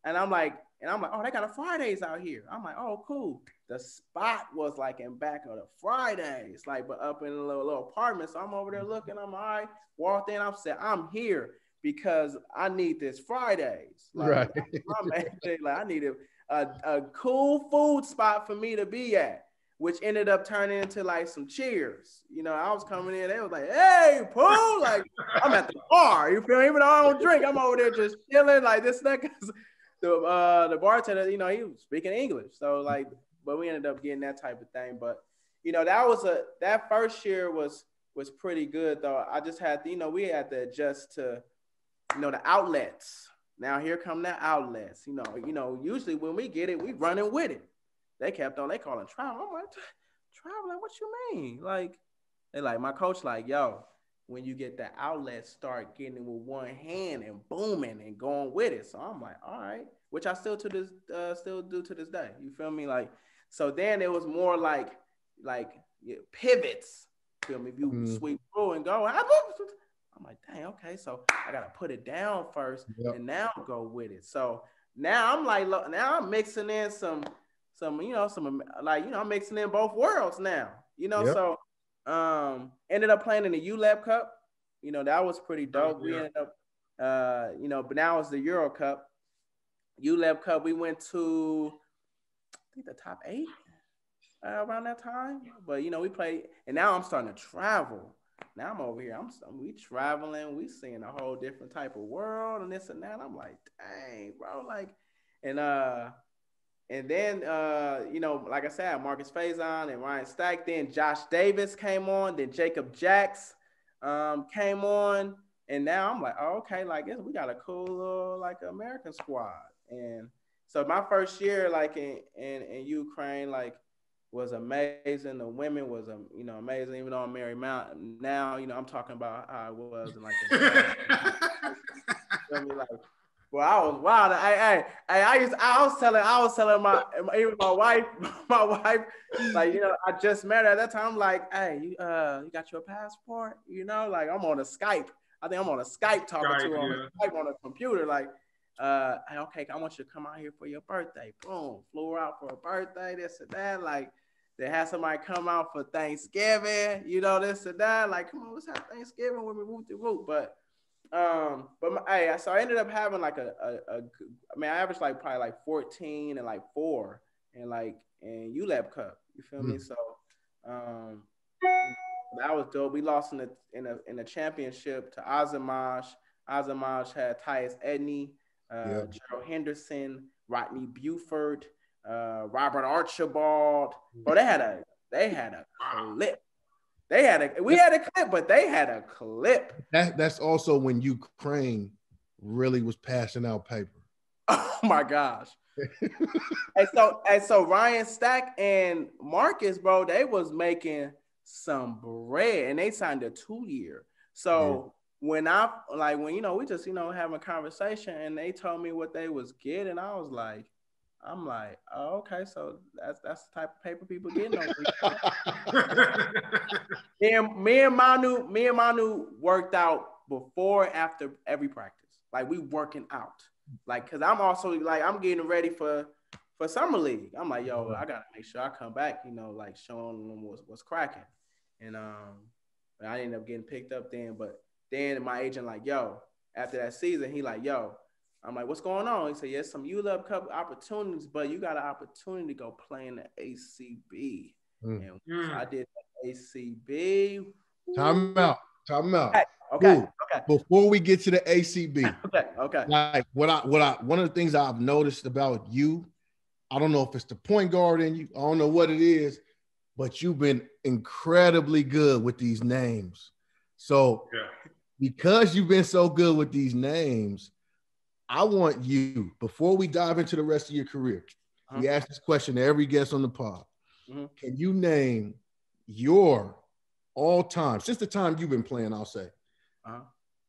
And I'm like, oh, they got a Fridays out here. I'm like, oh, cool. The spot was like in back of the Fridays, like, but up in a little apartment. So I'm over there looking. I'm all right. Walked in. I said, I'm here because I need this Fridays. Like, right. I needed a cool food spot for me to be at, which ended up turning into like some cheers. I was coming in. They was like, hey, Pooh. Like, I'm at the bar. You feel me? Even though I don't drink, I'm over there just chilling like this, that. the bartender, you know, he was speaking English. So like, but we ended up getting that type of thing. But you know, that first year was pretty good though. I just had to, you know, we had to adjust to, you know, the outlets. Now here come the outlets. You know, usually when we get it, we running with it. They calling travel. I'm like, traveling? What you mean? Like, they like, my coach like, yo, when you get the outlets, start getting it with one hand and booming and going with it. So I'm like, all right, which I still do to this day. You feel me? Like, so then it was more like pivots. Feel me? If you sweep through and go, I'm like, dang, okay, so I gotta put it down first and now go with it. So now I'm like, now I'm mixing in some, you know, like, you know, I'm mixing in both worlds now, you know. So ended up playing in the ULEP Cup. You know, that was pretty dope. We ended up, you know, but now it's the Euro Cup. ULEP Cup, we went to, I think, the top 8 around that time. But, you know, we played, and now I'm starting to travel. Now I'm over here. We traveling. We seeing a whole different type of world and this and that. I'm like, dang, bro. Like, and then, you know, like I said, Marcus Faison and Ryan Stack. Then Josh Davis came on. Then Jacob Jacks came on. And now I'm like, oh, okay, like we got a cool little like American squad. And so my first year, like in Ukraine, like, was amazing. The women was, you know, amazing. Even though I'm married now, you know, I'm talking about how I was in like the feel me, like, well, I was wild. I was telling my wife, like, you know, I just met her at that time. I'm like, hey, you got your passport? You know, like, I'm on a Skype. I think I'm on a Skype talking to her on a computer. Like, okay, I want you to come out here for your birthday. Boom, flew her out for her birthday, this and that. Like, they had somebody come out for Thanksgiving, you know, this and that. Like, come on, let's have Thanksgiving with me, whoop-de-whoop. But so I ended up having like I averaged like probably like 14 and like 4 and like in ULEP Cup. You feel me? So that was dope. We lost in the championship to Azamaj. Azamaj had Tyus Edney, Gerald Henderson, Rodney Buford, Robert Archibald. Bro, they had a clip. We had a clip, but they had a clip. That's also when Ukraine really was passing out paper. Oh my gosh. and so Ryan Stack and Marcus, bro, they was making some bread and they signed a 2-year. So when you know, we just, you know, having a conversation and they told me what they was getting, I'm like, oh, okay, so that's the type of paper people getting on. Me and Manu worked out before and after every practice. Like, we working out. Like, cause I'm also like, I'm getting ready for summer league. I'm like, yo, I gotta make sure I come back, you know, like showing them what's cracking. And I ended up getting picked up then. But then my agent like, yo, after that season, he like, yo. I'm like, what's going on? He said, yes, some ULEP Cup opportunities, but you got an opportunity to go play in the ACB. And I did the ACB. Time out. Okay. Before we get to the ACB. Okay. Like one of the things I've noticed about you, I don't know if it's the point guard in you, I don't know what it is, but you've been incredibly good with these names. So because you've been so good with these names, I want you, before we dive into the rest of your career, we ask this question to every guest on the pod. Can you name your all-time, since the time you've been playing, I'll say,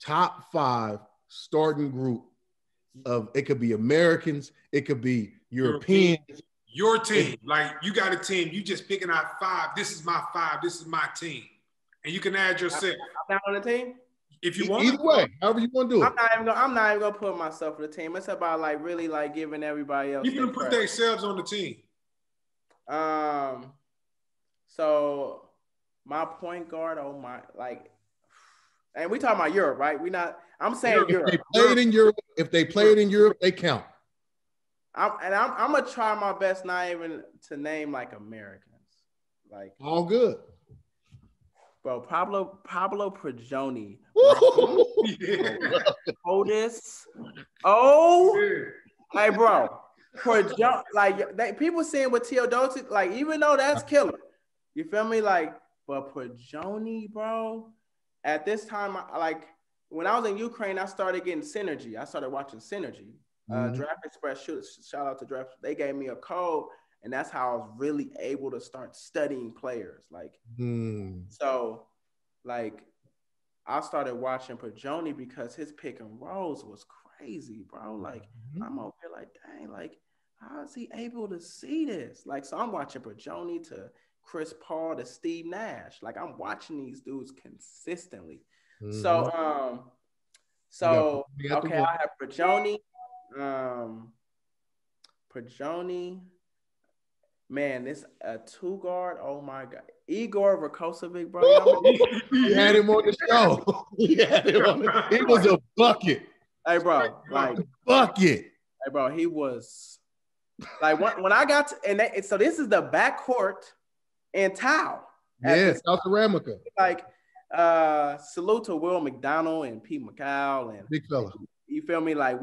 top 5 starting group of, it could be Americans, it could be Europeans. Your team, like you got a team, you just picking out 5. This is my 5, this is my team. And you can add yourself. I'm not on the team? If you want. Either way, however you want to do it. I'm not even gonna put myself on the team. It's about like really like giving everybody else. You can put themselves on the team. So my point guard, and we talking about Europe, right? I'm saying Europe. If they played in Europe, they count. I'm gonna try my best not even to name like Americans. Like, all good. Bro, Pablo Prigioni. Otis. Oh Hey, bro, people saying with Teodosic, like, even though that's killer, you feel me? Like, but Prigioni, bro, at this time, when I was in Ukraine, I started getting Synergy. I started watching Synergy. Draft Express, shout out to Draft. They gave me a code, and that's how I was really able to start studying players. So, like, I started watching Prigioni because his pick and rolls was crazy, bro. Like, I'm over here like, dang, like, how is he able to see this? Like, so I'm watching Prigioni to Chris Paul to Steve Nash. Like, I'm watching these dudes consistently. So okay, I have Prigioni. Man, this a 2-guard. Oh my God, Igor Rakosovic, bro. You had him on the show. He was a bucket. Hey, bro, like bucket. Hey, bro, he was like when I got to, so this is the backcourt in Tau. Yeah, South Ceramica. Like, salute to Will McDonald and Pete McCall and big fella. You feel me? Like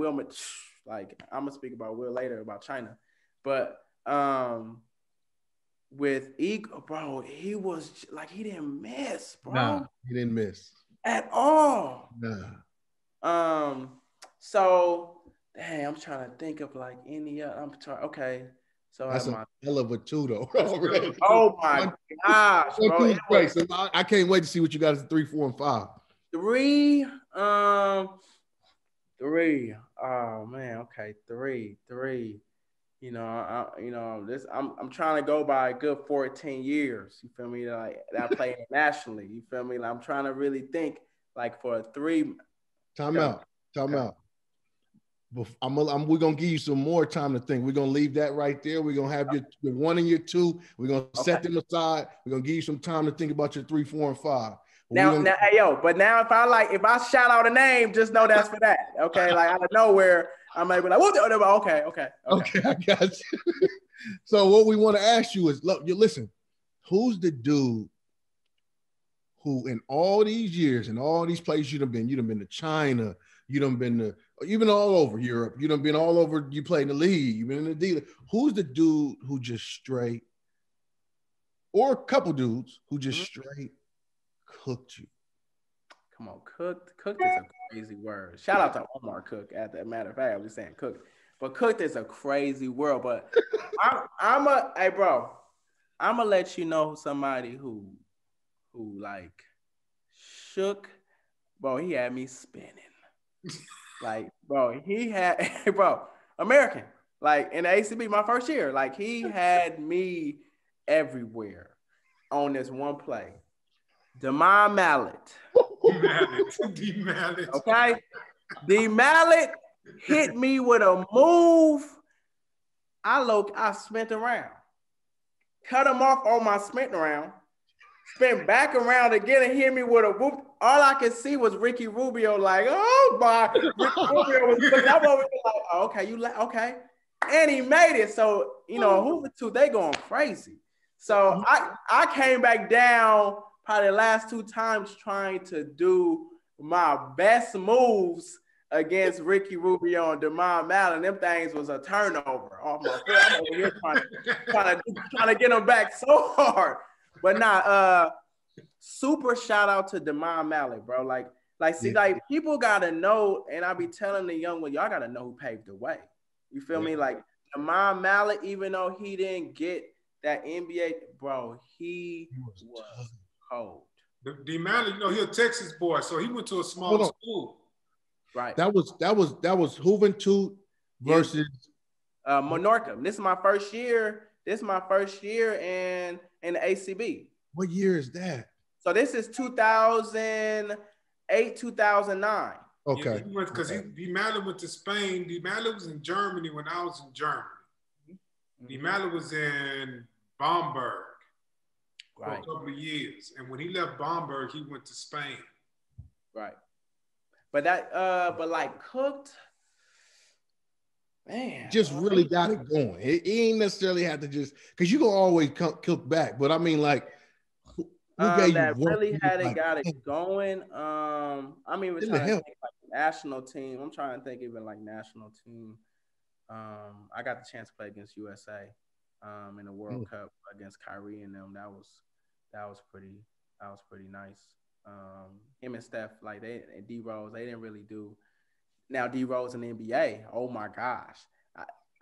like I'm gonna speak about Will later about China, but with Igor, bro, he was like, he didn't miss, bro. Nah, he didn't miss at all. Nah. So, dang, I'm trying to think of like any other. Okay. So that's a hell of a 2 though. Oh my gosh, bro. Great. So I can't wait to see what you got as 3, 4, and 5. 3. 3. Oh man. Okay. 3. You know, I'm trying to go by a good 14 years. You feel me? Like, that I played internationally. You feel me? Like, I'm trying to really think like for a 3. Time out. We're gonna give you some more time to think. We're gonna leave that right there. We're gonna have your 1 and your 2. We're gonna set them aside. We're gonna give you some time to think about your 3, 4, and 5. Now, hey, yo, but now if I shout out a name, just know that's for that. Okay, like out of nowhere, I might be like, okay. Okay, I got you. So what we want to ask you is, look, listen, who's the dude who in all these years and all these places you've been to China, you've been all over Europe, you've been all over, you played in the league, you've been in the dealer. Who's the dude who just straight, or a couple dudes who just straight cooked you? Come on, cooked is a crazy word. Shout out to Omar Cook. As a matter of fact, I was saying cooked, but cooked is a crazy word. But I'm gonna let you know somebody who like shook, bro. He had me spinning. Like, bro, American. Like, in the ACB, my first year, like, he had me everywhere on this one play. DeMar Mallet. D Mallet. Okay? D Mallet hit me with a move. I spent around. Cut him off on my sprint around. Spent back around again and hit me with a whoop. All I could see was Ricky Rubio, like, oh my. Ricky Rubio was looking up over there like, oh, okay, okay. And he made it. So, Hoover 2, they going crazy. So I came back down probably the last 2 times trying to do my best moves against Ricky Rubio and DeMar Mallet. Them things was a turnover off my foot. I'm over here trying to get them back so hard. But super shout out to DeMar Mallet, bro. Like people gotta know, and I be telling the young ones, y'all gotta know who paved the way. You feel me? Like DeMar Mallet, even though he didn't get that NBA, bro, he was cold. D Mallet, he a Texas boy, so he went to a small school. Right. That was Joventut versus Menorca. This is my first year. This is my first year in the ACB. What year is that? So this is 2008, 2009. Okay. Yeah, because D Mallet went to Spain. D Mallet was in Germany when I was in Germany. D Mallet was in Bamberg for a couple of years. And when he left Bamberg, he went to Spain. Right. But like cooked, man. Just really got it going. He ain't necessarily have to just, because you can always cook back. But I mean, like, who gave that you really had it, like, got it going. I mean, we're trying to think like national team. I'm trying to think even like national team. I got the chance to play against USA in the World Cup against Kyrie and them. That was pretty nice. Him and Steph, like and D Rose, they didn't really do. Now D Rose in the NBA, oh my gosh,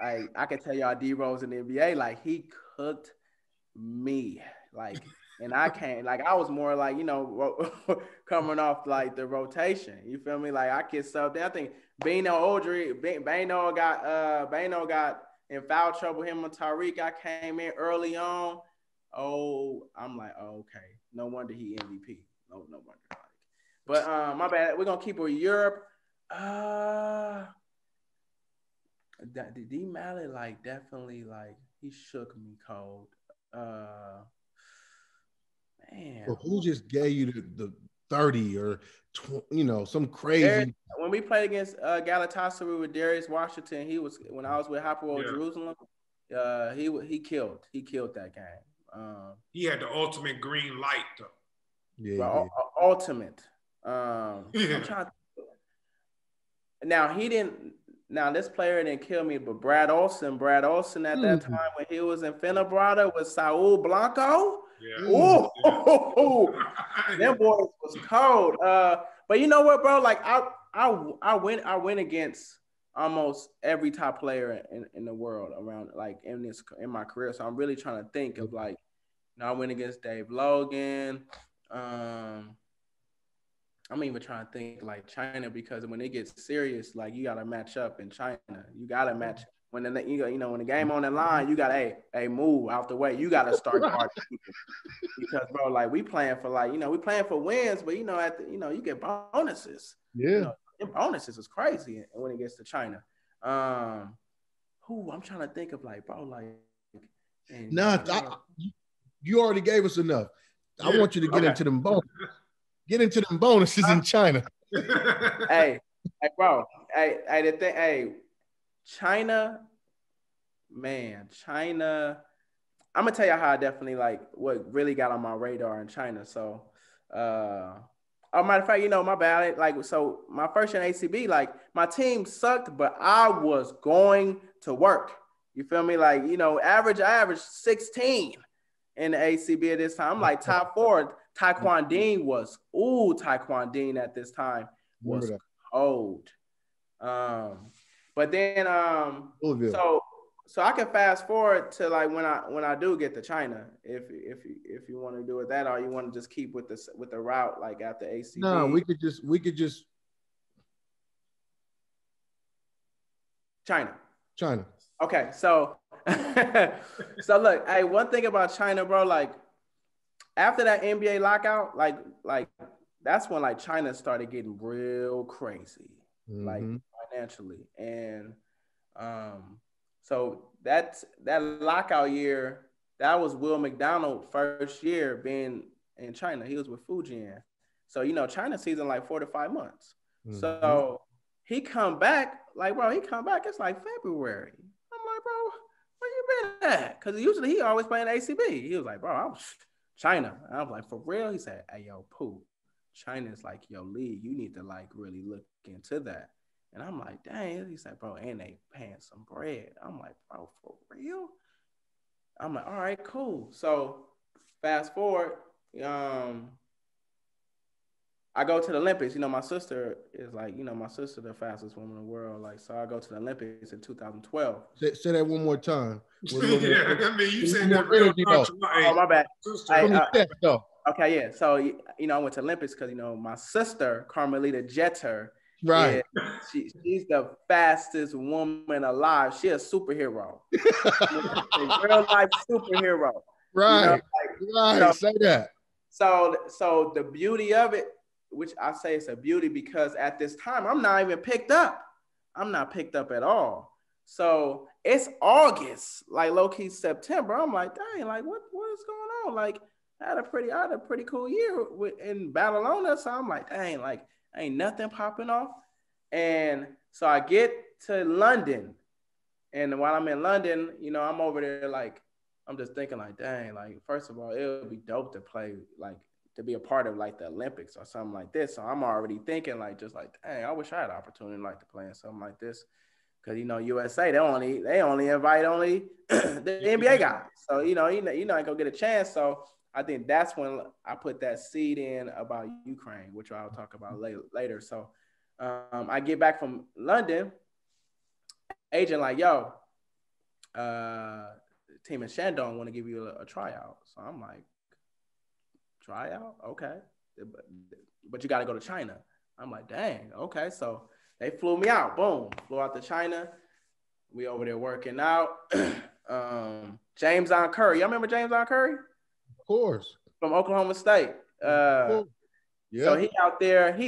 I can tell y'all D Rose in the NBA, like he cooked me, like, and I can't, like I was more like coming off like the rotation. You feel me? Like I get subbed. I think Bano got in foul trouble. Him and Tariq, I came in early on. Oh, I'm like, oh, okay, no wonder he MVP. No wonder. But my bad. We're gonna keep with Europe. D Mallet, like definitely, like he shook me cold. Man, Well, who just gave you the 30 or some crazy? When we played against Galatasaray with Darius Washington, when I was with Hapoel Jerusalem. He killed that game. He had the ultimate green light though. Yeah. Ultimate. I'm trying to... Now this player didn't kill me, but Brad Olsen at that time when he was in Fenerbahce with Saul Blanco. Yeah. Ooh, them boys was cold. But you know what, bro? Like I went against almost every top player in the world around, like in my career. So I'm really trying to think of like, I went against Dave Logan. I'm even trying to think like China, because when it gets serious, like you gotta match up in China. You gotta match when when the game on the line, you gotta move out the way. You gotta start guarding people. Because bro, like we playing for we playing for wins, but you get bonuses. Yeah. Bonuses is crazy when it gets to China. I'm trying to think of like, bro, like. You already gave us enough. I want you to get into them bonuses. Get into them bonuses in China. hey, bro. China, man, China. I'm gonna tell you how I definitely like what really got on my radar in China. So, matter of fact, my bad. Like, so my first year in ACB, like my team sucked, but I was going to work. You feel me? Like, I averaged 16 in the ACB at this time. I'm like top 4. Taekwon Dean at this time was cold. But then so I can fast forward to like when I do get to China, if you want to do it that, or you want to just keep with the route like after ACB. No, we could just China. Okay, so so look, one thing about China, bro, like after that NBA lockout, like that's when like China started getting real crazy, like financially, and so that lockout year, that was Will McDonald's first year being in China. He was with Fujian, so China season like 4 to 5 months. So he come back, like bro, it's like February. I'm like, bro, where you been at? Because usually he always playing ACB. He was like, bro, I'm China. And I was like, for real? He said, hey, yo, Pooh, China's like your league. You need to like really look into that. And I'm like, dang. He said, bro, and they paying some bread. I'm like, bro, for real? I'm like, all right, cool. So fast forward, I go to the Olympics. My sister is like, my sister the fastest woman in the world. Like, so I go to the Olympics in 2012. Say that one more time. Yeah, I mean, you said that real oh, my bad. Okay, yeah. So, I went to Olympics because, my sister, Carmelita Jeter, right. She's the fastest woman alive. She's a superhero. A real life superhero. Right. Right. Say that. So the beauty of it, which I say it's a beauty because at this time, I'm not even picked up. I'm not picked up at all. So it's August, like low-key September. I'm like, dang, like what is going on? Like I had a pretty cool year in Badalona. So I'm like, dang, like ain't nothing popping off. And so I get to London. And while I'm in London, I'm over there like, I'm just thinking like, dang, like first of all, it would be dope to play, like to be a part of like the Olympics or something like this. So I'm already thinking like, just like, dang, I wish I had an opportunity like to play in something like this. because USA they only invite the NBA guys. So you ain't gonna get a chance. So I think that's when I put that seed in about Ukraine, which I'll talk about later. So I get back from London, agent like, yo, team in Shandong want to give you a tryout. So I'm like, tryout? Okay. But you got to go to China. I'm like, dang, okay. So they flew me out. Boom. Flew out to China. We over there working out. James on Curry. Y'all remember James on Curry? Of course. From Oklahoma State. Yeah. So he's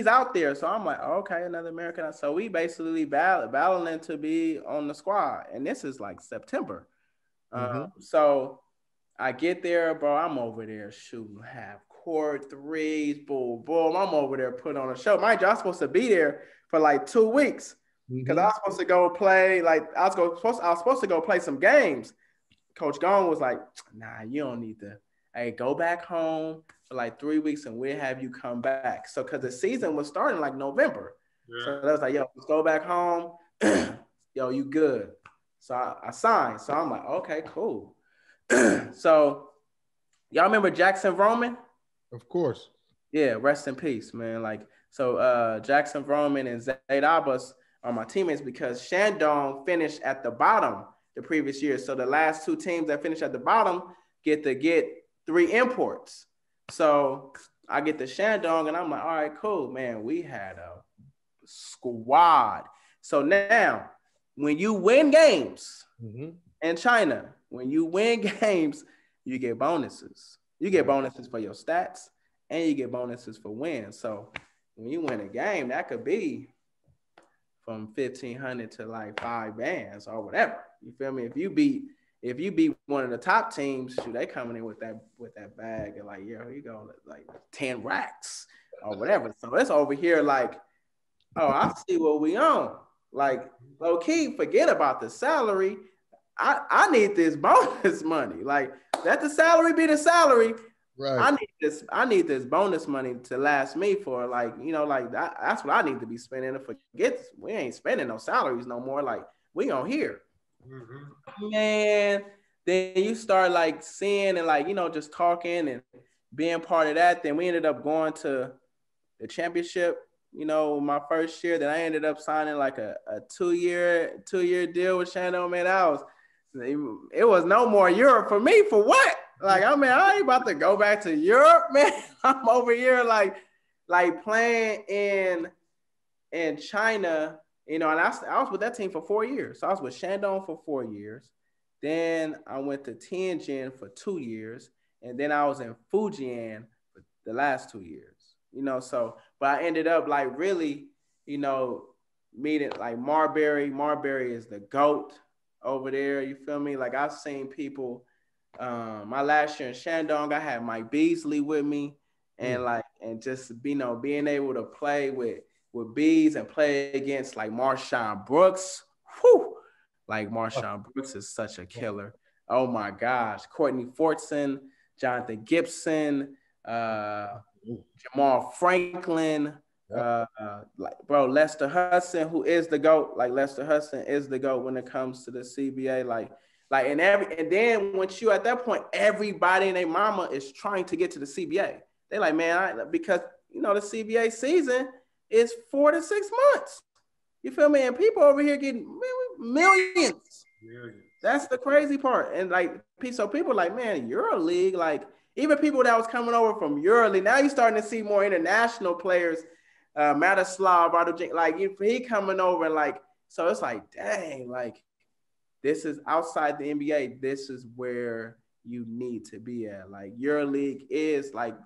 out there. So I'm like, okay, another American. So we basically battling to be on the squad. And this is like September. So I get there, bro. I'm over there shooting half court threes, boom, boom. I'm over there putting on a show. Mind you, I was supposed to be there for like 2 weeks because I was supposed to go play. Like I was supposed to go play some games. Coach Gone was like, nah, you don't need to. Hey, go back home for like 3 weeks and we'll have you come back. So because the season was starting like November. Yeah. So that was like, yo, let's go back home. Yo, you good. So I signed. So I'm like, okay, cool. So y'all remember Jackson Roman? Of course. Yeah, rest in peace, man. Like, so Jackson Roman and Zayd Abbas are my teammates because Shandong finished at the bottom the previous year. So the last 2 teams that finished at the bottom get 3 imports. So I get the Shandong and I'm like, all right, cool, man. We had a squad. So now when you win games in China, when you win games, you get bonuses. You get bonuses for your stats and you get bonuses for wins. So when you win a game, that could be from 1,500 to like 5 bands or whatever. You feel me? If you beat one of the top teams, shoot, they coming in with that bag and like, yeah, here you go, like 10 racks or whatever. So it's over here like, oh, I see what we on. Like, low key, forget about the salary. I need this bonus money. Like, let the salary be the salary. Right. I need this bonus money to last me for like, like that's what I need to be spending. Forget this. We ain't spending no salaries no more. Like, we on here. Man, then you start like seeing and like, just talking and being part of that. Then we ended up going to the championship, my first year. Then I ended up signing like a 2-year deal with Shandong. Man, it was no more Europe for me. For what? Like, I ain't about to go back to Europe, man. I'm over here like playing in China, and I was with that team for 4 years. So I was with Shandong for 4 years. Then I went to Tianjin for 2 years, and then I was in Fujian for the last 2 years. But I ended up like really, meeting like Marbury. Marbury is the GOAT over there. You feel me? Like I've seen people. My last year in Shandong, I had Mike Beasley with me, and just being able to play with Bees and play against like Marshawn Brooks. Whew! Like Marshawn Brooks is such a killer. Oh my gosh, Courtney Fortson, Jonathan Gibson, Jamal Franklin, Lester Hudson, who is the GOAT. Like Lester Hudson is the GOAT when it comes to the CBA. And then once you at that point, everybody and their mama is trying to get to the CBA. They like, man, because the CBA season is 4 to 6 months. You feel me? And people over here getting millions. That's the crazy part. And like, so people like, man, EuroLeague, like even people that was coming over from EuroLeague, now you're starting to see more international players. Matislav, like he coming over and like, so it's like, dang, like. This is outside the NBA. This is where you need to be at. Like EuroLeague is like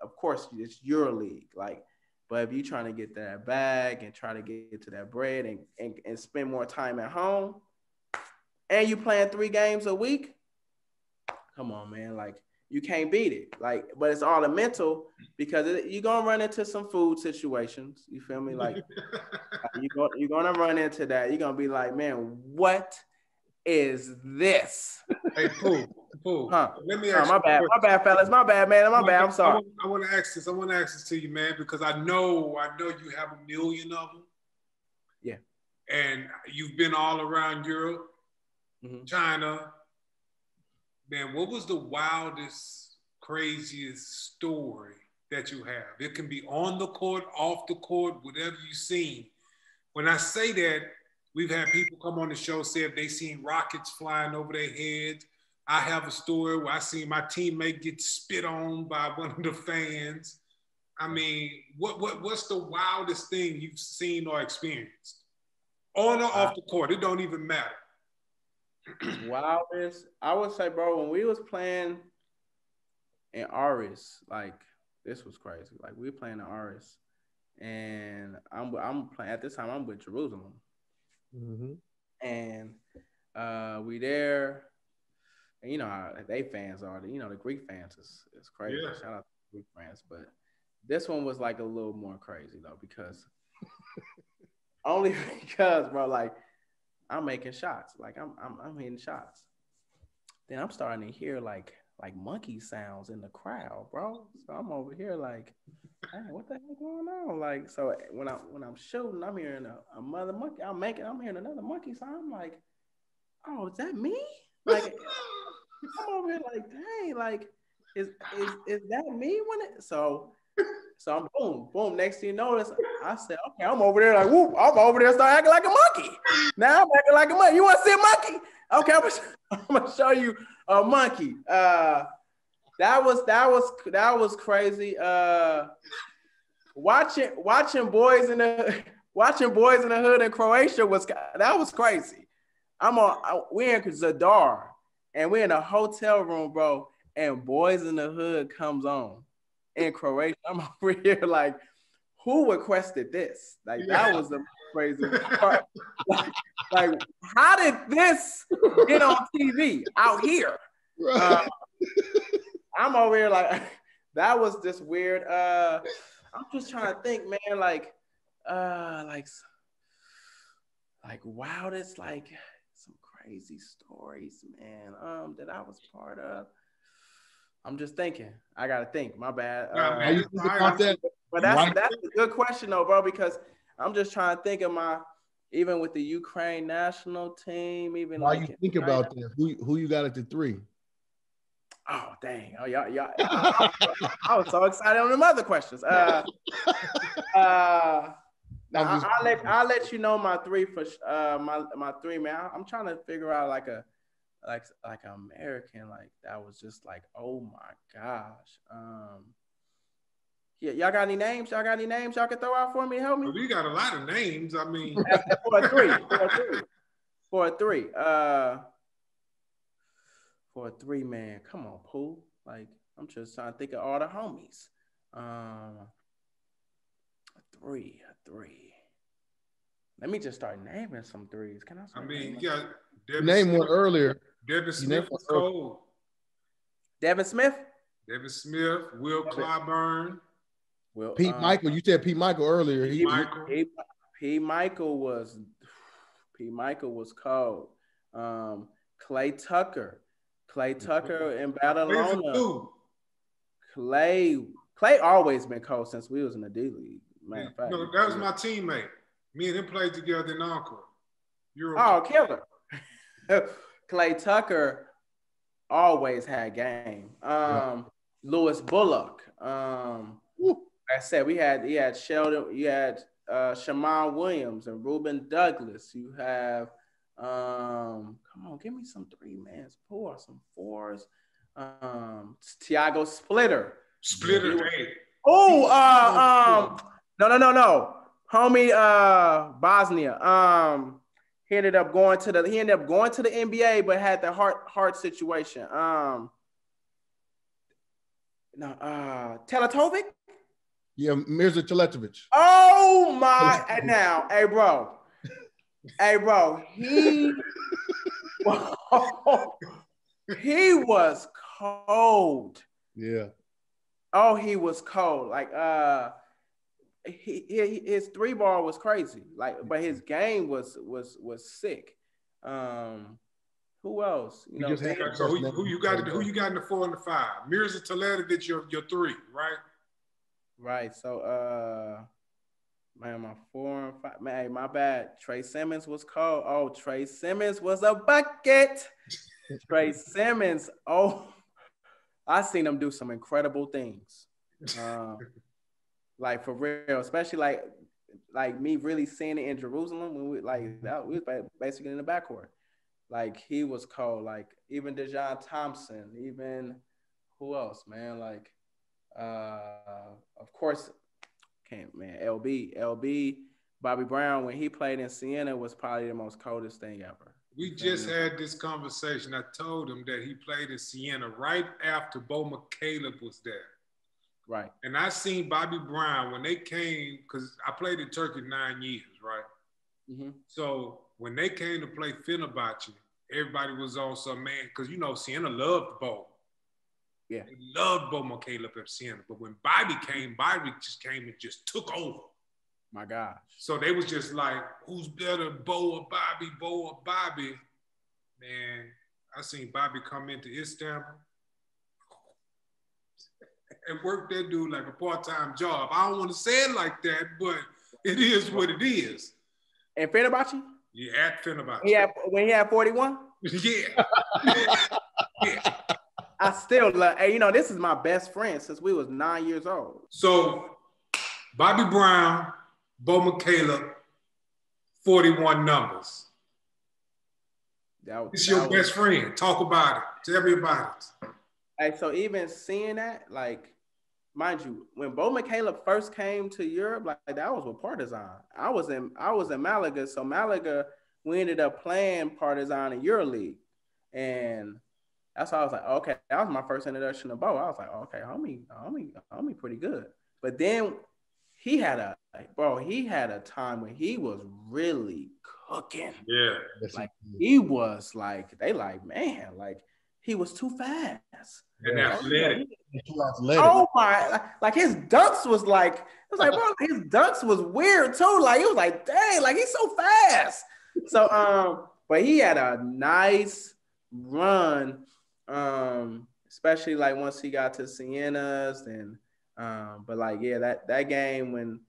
of course it's EuroLeague. Like, but if you're trying to get that bag and try to get to that bread and spend more time at home, and you playing 3 games a week, come on, man. Like you can't beat it. Like, but it's all the mental because you're gonna run into some food situations. You feel me? Like you're gonna run into that. You're gonna be like, man, what is this? Hey, Pooh. Huh? Let me ask you. My bad, fellas. My bad, man. My bad. I'm sorry. I want to ask this to you, man, because I know you have 1 million of them. Yeah. and you've been all around Europe, China. Man, what was the wildest, craziest story that you have? It can be on the court, off the court, whatever you've seen. When I say that, we've had people come on the show say if they seen rockets flying over their heads. I have a story where I seen my teammate get spit on by one of the fans. I mean, what's the wildest thing you've seen or experienced? On or off the court, it don't even matter. Wildest, I would say, bro, when we was playing in Aris, like this was crazy. Like we were playing in Aris, and I'm playing at this time. I'm with Jerusalem, and we there, and you know how they fans are. You know the Greek fans is crazy. Yeah. Shout out to the Greek fans, but this one was like a little more crazy though because only because, bro, like. I'm making shots, like I'm hitting shots. Then I'm starting to hear like monkey sounds in the crowd, bro. So I'm over here like, hey, what the heck going on? Like, so when I'm shooting, I'm hearing a mother monkey. I'm hearing another monkey sound. I'm like, oh, is that me? Like, I'm over here like, dang, like, is that me? So I'm boom. Next thing you notice, I said, okay, I'm over there like, whoop, I'm over there start acting like a monkey. Now I'm acting like a monkey. You want to see a monkey? Okay, I'm gonna show you a monkey. That was crazy. Watching boys in the hood in Croatia was crazy. We in Zadar and we're in a hotel room, bro, and Boys in the Hood comes on. In Croatia, I'm over here like, who requested this? Like that was the crazy part. Like, how did this get on TV out here? Right. I'm over here like, that was just weird. I'm just trying to think, man. Like wildest, like some crazy stories, man. That I was part of. I'm just thinking. I gotta think. My bad. But that's a good question though, bro. Because I'm just trying to think of even with the Ukraine national team. Even while you think about that, who you got at the 3? Oh dang! Oh y'all. I was so excited on them other questions. I'll let you know my 3 for my 3, man. I'm trying to figure out like an American, like that was just like, oh my gosh. Yeah, y'all got any names? Y'all can throw out for me to help me? Well, we got a lot of names. I mean, for a 3. For a 3, man. Come on, Pooh. Like, I'm just trying to think of all the homies. A 3. Let me just start naming some 3s. Can I? You got name one earlier. Devin Smith was cold. Devin Smith, Will Clyburn. Pete Michael. You said Pete Michael earlier. Pete Michael was cold. Clay Tucker in Badalona. Clay always been cold since we was in the D League. Matter of fact, no, that was my teammate. Me and him played together in Encore. Killer. Clay Tucker always had game. Lewis Bullock. Like I said, he had Sheldon, you had Shaman Williams and Ruben Douglas. You have come on, give me some 3-man. Pour some 4s. Tiago Splitter. Oh, no. Homie Bosnia. He ended up going to the NBA, but had the heart situation. Teletovic? Yeah, Mirza Teletovic. Oh my! Now, hey bro, he was cold. Yeah. Oh, he was cold. Like his 3-ball was crazy. Like, but his game was sick. Who else? You know, so who you got in the 4 and the 5? Mirza Teletovic, your 3, right? Right. So Man, my 4 and 5. Man, my bad. Trey Simmons was cold. Oh, Trey Simmons was a bucket. Trey Simmons. Oh, I seen him do some incredible things. Like for real, especially like me really seeing it in Jerusalem when we was basically in the backcourt. Like he was cold. Like even Dejon Thompson, even who else, man? Like of course, LB, Bobby Brown, when he played in Siena was probably the most coldest thing ever. We just had this conversation. I told him that he played in Siena right after Bo McCaleb was there. Right. And I seen Bobby Brown when they came, because I played in Turkey 9 years, right? Mm-hmm. So when they came to play Fenerbahce, everybody was on some man, because Siena loved Bo. Yeah. They loved Bo McCaleb at Siena. But when Bobby just came and just took over. My gosh. So they was just like, who's better, Bo or Bobby, Bo or Bobby? Man, I seen Bobby come into Istanbul and work that dude like a part-time job. I don't want to say it like that, but it is what it is. And Fenerbahce? Yeah, at Fenerbahce. When he had 41? Yeah. Yeah. I still love, hey, this is my best friend since we was 9 years old. So, Bobby Brown, Bo McCaleb, 41 numbers. It's your best friend. Talk about it. Tell me about it. Hey, so even seeing that, like, mind you, when Bo McCaleb first came to Europe, like that was with Partizan. I was in Malaga, so Malaga, we ended up playing Partizan in EuroLeague, and that's why I was like, okay, that was my first introduction to Bo. I was like, okay, homie, pretty good. But then he had a time when he was really cooking. Yeah, like he was like, they like, man, like he was too fast. And athletic. Oh my! Like his dunks was like, it was like, bro, his dunks was weird too. Like it was like, dang, like he's so fast. So, but he had a nice run, especially like once he got to Siena's and, but like yeah, that game when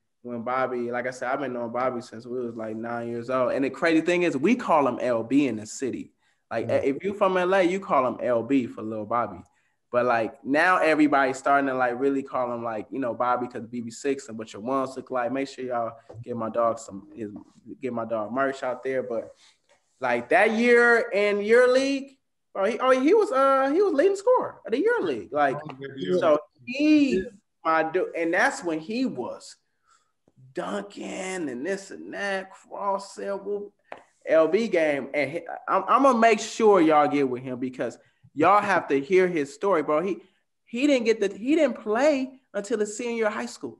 Bobby, like I said, I've been knowing Bobby since we was like 9 years old. And the crazy thing is, we call him LB in the city. Like if you from LA, you call him LB for Lil Bobby. But like now everybody's starting to like really call him like, Bobby because BB6 and what your ones look like. Make sure y'all get my dog merch out there. But like that year in EuroLeague, he was leading scorer of the EuroLeague. Like so my dude, and that's when he was dunking and this and that, cross elbow. LB game, and I'm gonna make sure y'all get with him because y'all have to hear his story, bro. He didn't play until the senior year of high school.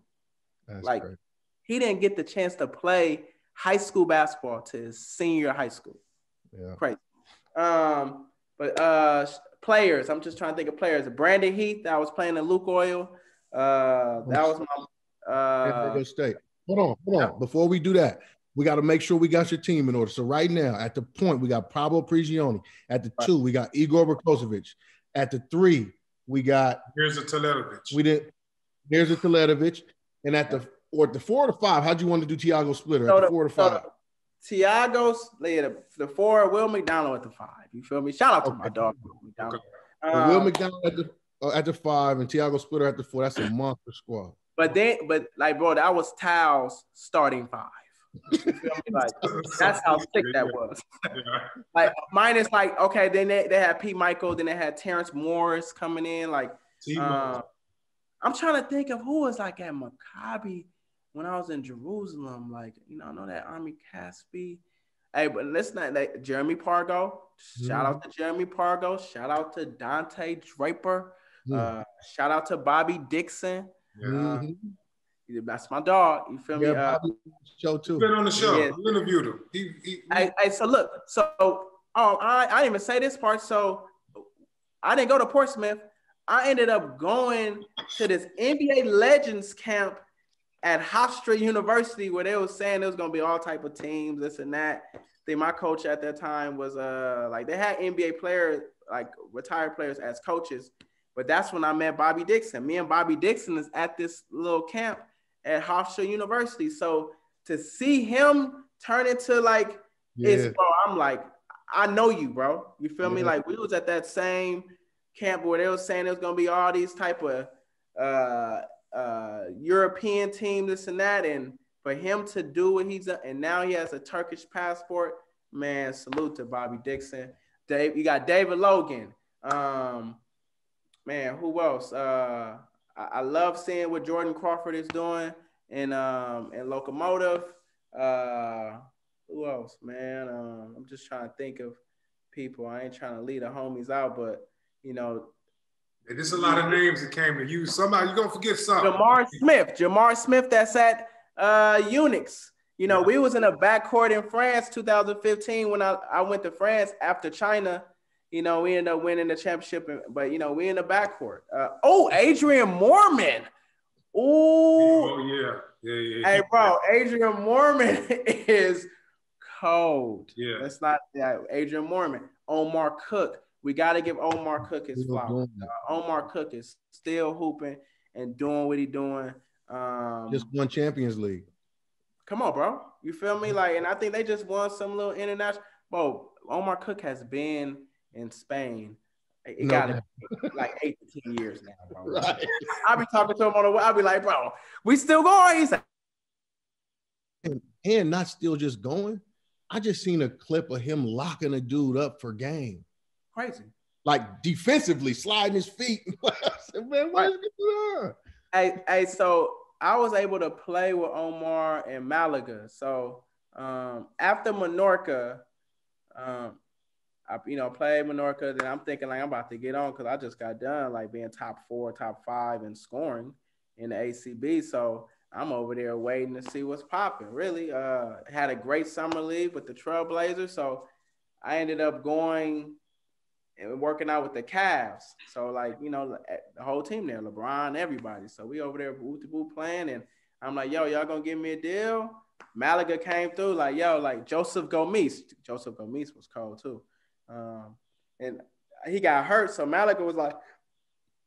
That's like great. He didn't get the chance to play high school basketball to his senior year of high school. Yeah, crazy. But players, I'm just trying to think of players. Brandon Heath, I was playing in Lukoil. That was my State. Hold on. Before we do that, we got to make sure we got your team in order. So right now, at the point, we got Pablo Prigioni. At the 2, we got Igor Rakosovic. At the 3, we got Here's a Teletovic. Here's a Teletovic. And at the 4 to 5, how'd you want to do Tiago Splitter? So at the 4 to 5. Tiago's the 4, Will McDonald at the 5. You feel me? Shout out to my dog, Will McDonald. Will McDonald at the 5 and Tiago Splitter at the 4. That's a monster squad. But like, bro, that was Tao's starting 5. You feel me? Like that's how sick that was. Like minus like okay, then they had Pete Michael, then they had Terrence Morris coming in. Like I'm trying to think of who was like at Maccabi when I was in Jerusalem. Like I know that Army Caspi. Hey, but let's not like Jeremy Pargo. Shout out to Jeremy Pargo. Shout out to Dante Draper. Shout out to Bobby Dixon. That's my dog. You feel me? Bobby show too. He's been on the show. Yeah. We interviewed him. So look. So I didn't even say this part. So I didn't go to Portsmouth. I ended up going to this NBA Legends camp at Hofstra University where they was saying there was gonna be all type of teams, this and that. I think my coach at that time was like they had NBA players, like retired players as coaches. But that's when I met Bobby Dixon. Me and Bobby Dixon is at this little camp at Hofstra University. So to see him turn into like, it's, bro, I'm like, I know you, bro. You feel me? Like we was at that same camp where they was saying there's gonna be all these type of European team, this and that, and for him to do what he's done, and now he has a Turkish passport, man, salute to Bobby Dixon. You got David Logan. Man, who else? I love seeing what Jordan Crawford is doing in Locomotive. Who else, man? I'm just trying to think of people. I ain't trying to lead the homies out, but you know, there's a lot of names that came to you. Somebody, you're gonna forget something. Jamar Smith, that's at Unix. You know, we was in a backcourt in France 2015 when I went to France after China. You know, we ended up winning the championship, but you know, we in the backcourt. Adrian Mormon. Oh yeah. Hey, bro, Adrian Mormon is cold. Yeah. That's not Adrian Mormon. Omar Cook. We got to give Omar Cook his flowers. Omar Cook is still hooping and doing what he's doing. Just won Champions League. Come on, bro. You feel me? Like, and I think they just won some little international. Bro, Omar Cook has been in Spain. It got it like 8 to 10 years now, bro. Right. I'll be talking to him on the way. I'll be like, bro, we still going? He's like, and not still just going. I just seen a clip of him locking a dude up for game. Crazy. Like defensively, sliding his feet. I said, man, what is going on? Hey, so I was able to play with Omar in Malaga. So after Menorca, I played Menorca. Then I'm thinking like I'm about to get on because I just got done like being top 4, top 5 in scoring in the ACB. So I'm over there waiting to see what's popping. Really, had a great summer league with the Trailblazers. So I ended up going and working out with the Cavs. So like, you know, the whole team there, LeBron, everybody. So we over there boo playing, and I'm like, yo, y'all gonna give me a deal? Malaga came through like, yo, like Joseph Gomis. Joseph Gomis was cold too. And he got hurt. So Malaga was like,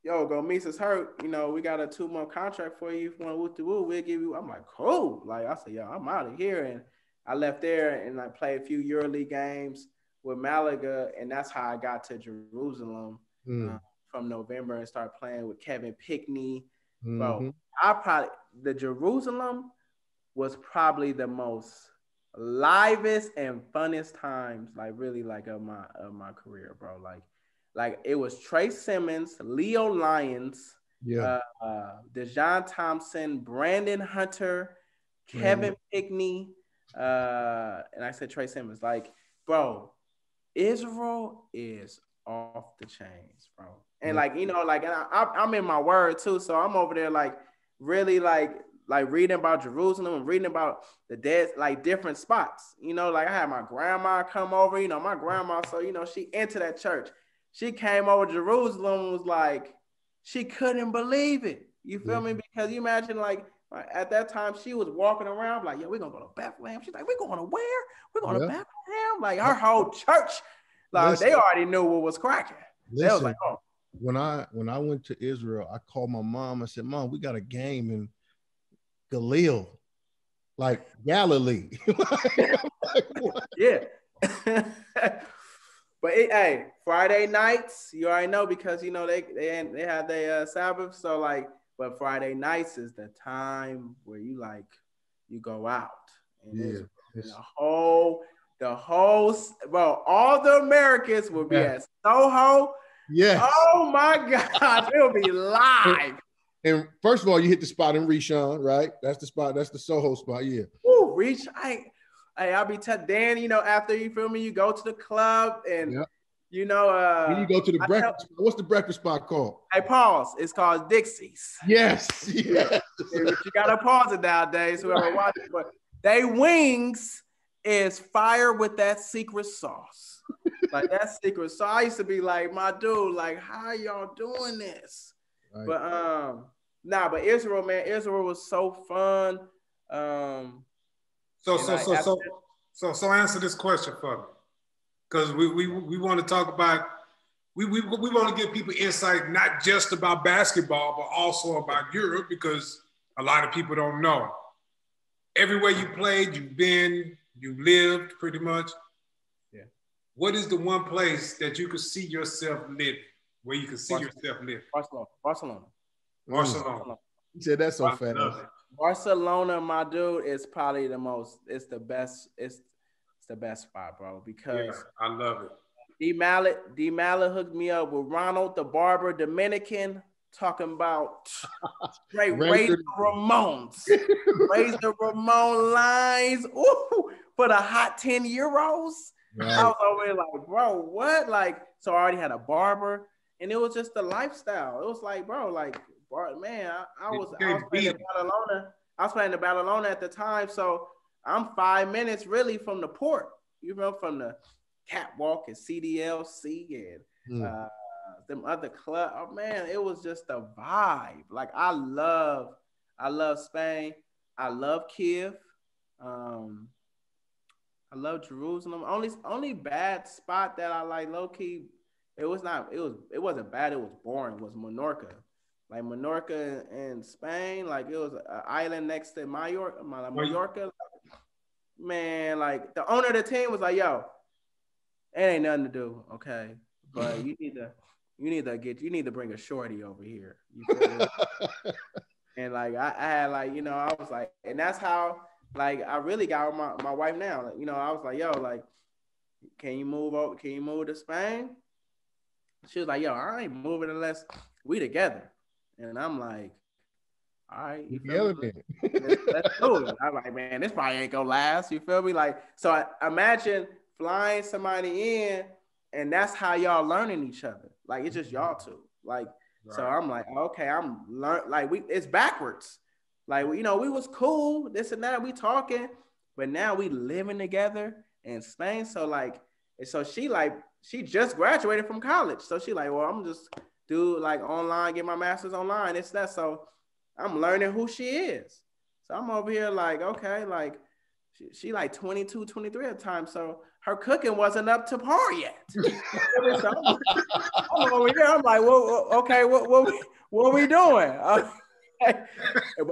yo, Gomis is hurt. You know, we got a 2-month contract for you. If you want to we'll give you. I'm like, cool. Like I said, yo, I'm out of here. And I left there and I played a few EuroLeague games with Malaga, and that's how I got to Jerusalem from November and started playing with Kevin Pickney. Bro, the Jerusalem was probably the most livest and funnest times, like really like of my career, bro. Like it was Trey Simmons, Leo Lyons, Dejon Thompson, Brandon Hunter, Kevin Pickney, and I said Trey Simmons. Like, bro, Israel is off the chains, bro. And like, you know, like, and I'm in my word too. So I'm over there like really like reading about Jerusalem and reading about the dead, like different spots. You know, like I had my grandma come over, you know, my grandma, so, you know, she into that church. She came over to Jerusalem and was like, she couldn't believe it. You feel me? Because you imagine like at that time she was walking around like, yo, we're going to go to Bethlehem. She's like, we're going to where? We're going to Bethlehem. Like her whole church, like they already knew what was cracking. They was like, oh. When I went to Israel, I called my mom. I said, Mom, we got a game in Galil, like Galilee. Yeah. But hey, Friday nights, you already know because you know they have their Sabbath. So like, but Friday nights is the time where you go out. And the whole bro, all the Americans will be at Soho. Yes. Oh my God, it'll be live. And first of all, you hit the spot in Rishon, right? That's the spot. That's the Soho spot. Yeah. Ooh, I'll be Dan, you know, after you feel me, you go to the club and you know, then you go to the breakfast. What's the breakfast spot called? Hey, pause. It's called Dixie's. Yes. You gotta pause it nowadays, whoever watches. But they wings is fire with that secret sauce. Like that secret sauce. I used to be like, my dude, like, how y'all doing this? Right. But but Israel, man, Israel was so fun. So answer this question for me, because we want to talk about we want to give people insight not just about basketball but also about Europe, because a lot of people don't know. everywhere you played, you've been, you lived pretty much. Yeah. What is the one place that you could see yourself living? Where you could see yourself living? Barcelona. Barcelona. You said that so fast. Barcelona, my dude, is probably it's the best spot, bro, because I love it. D Mallet hooked me up with Ronald the Barber, Dominican, talking about straight Razor Ramones. Razor Ramon lines. Ooh, for the hot 10 euros. Right. I was over there like, bro, what? Like, so I already had a barber, and it was just the lifestyle. It was like, bro, like, man, I was playing in Badalona. I was playing in Badalona at the time, so I'm 5 minutes really from the port. You know, from the catwalk and CDLC and them other clubs. Oh man, it was just a vibe. Like I love Spain. I love Kyiv. I love Jerusalem. Only bad spot that I like low key. It wasn't bad. It was boring. Was Menorca. Like Menorca in Spain. Like it was an island next to Mallorca. Man, like the owner of the team was like, "Yo, it ain't nothing to do, okay? But you need to bring a shorty over here." You feel me? And like I had like, you know, I was like, and that's how like I really got with my wife now. Like, you know, I was like, "Yo, like, can you move over? Can you move to Spain?" She was like, "Yo, I ain't moving unless we together." And I'm like, all right, you feel me? Let's do it. I'm like, man, this probably ain't gonna last. You feel me? Like, so I imagine flying somebody in, and that's how y'all learning each other. Like, it's just y'all two. Like, right. So I'm like, okay, it's backwards. Like, you know, we was cool, this and that, we talking, but now we living together in Spain. So like, and so she just graduated from college. So she like, well, I'm just do like online, get my master's online. It's that. So I'm learning who she is. So I'm over here like, okay, like she like 22, 23 at the time. So her cooking wasn't up to par yet. So I'm over here. I'm like, well, okay, what we doing? But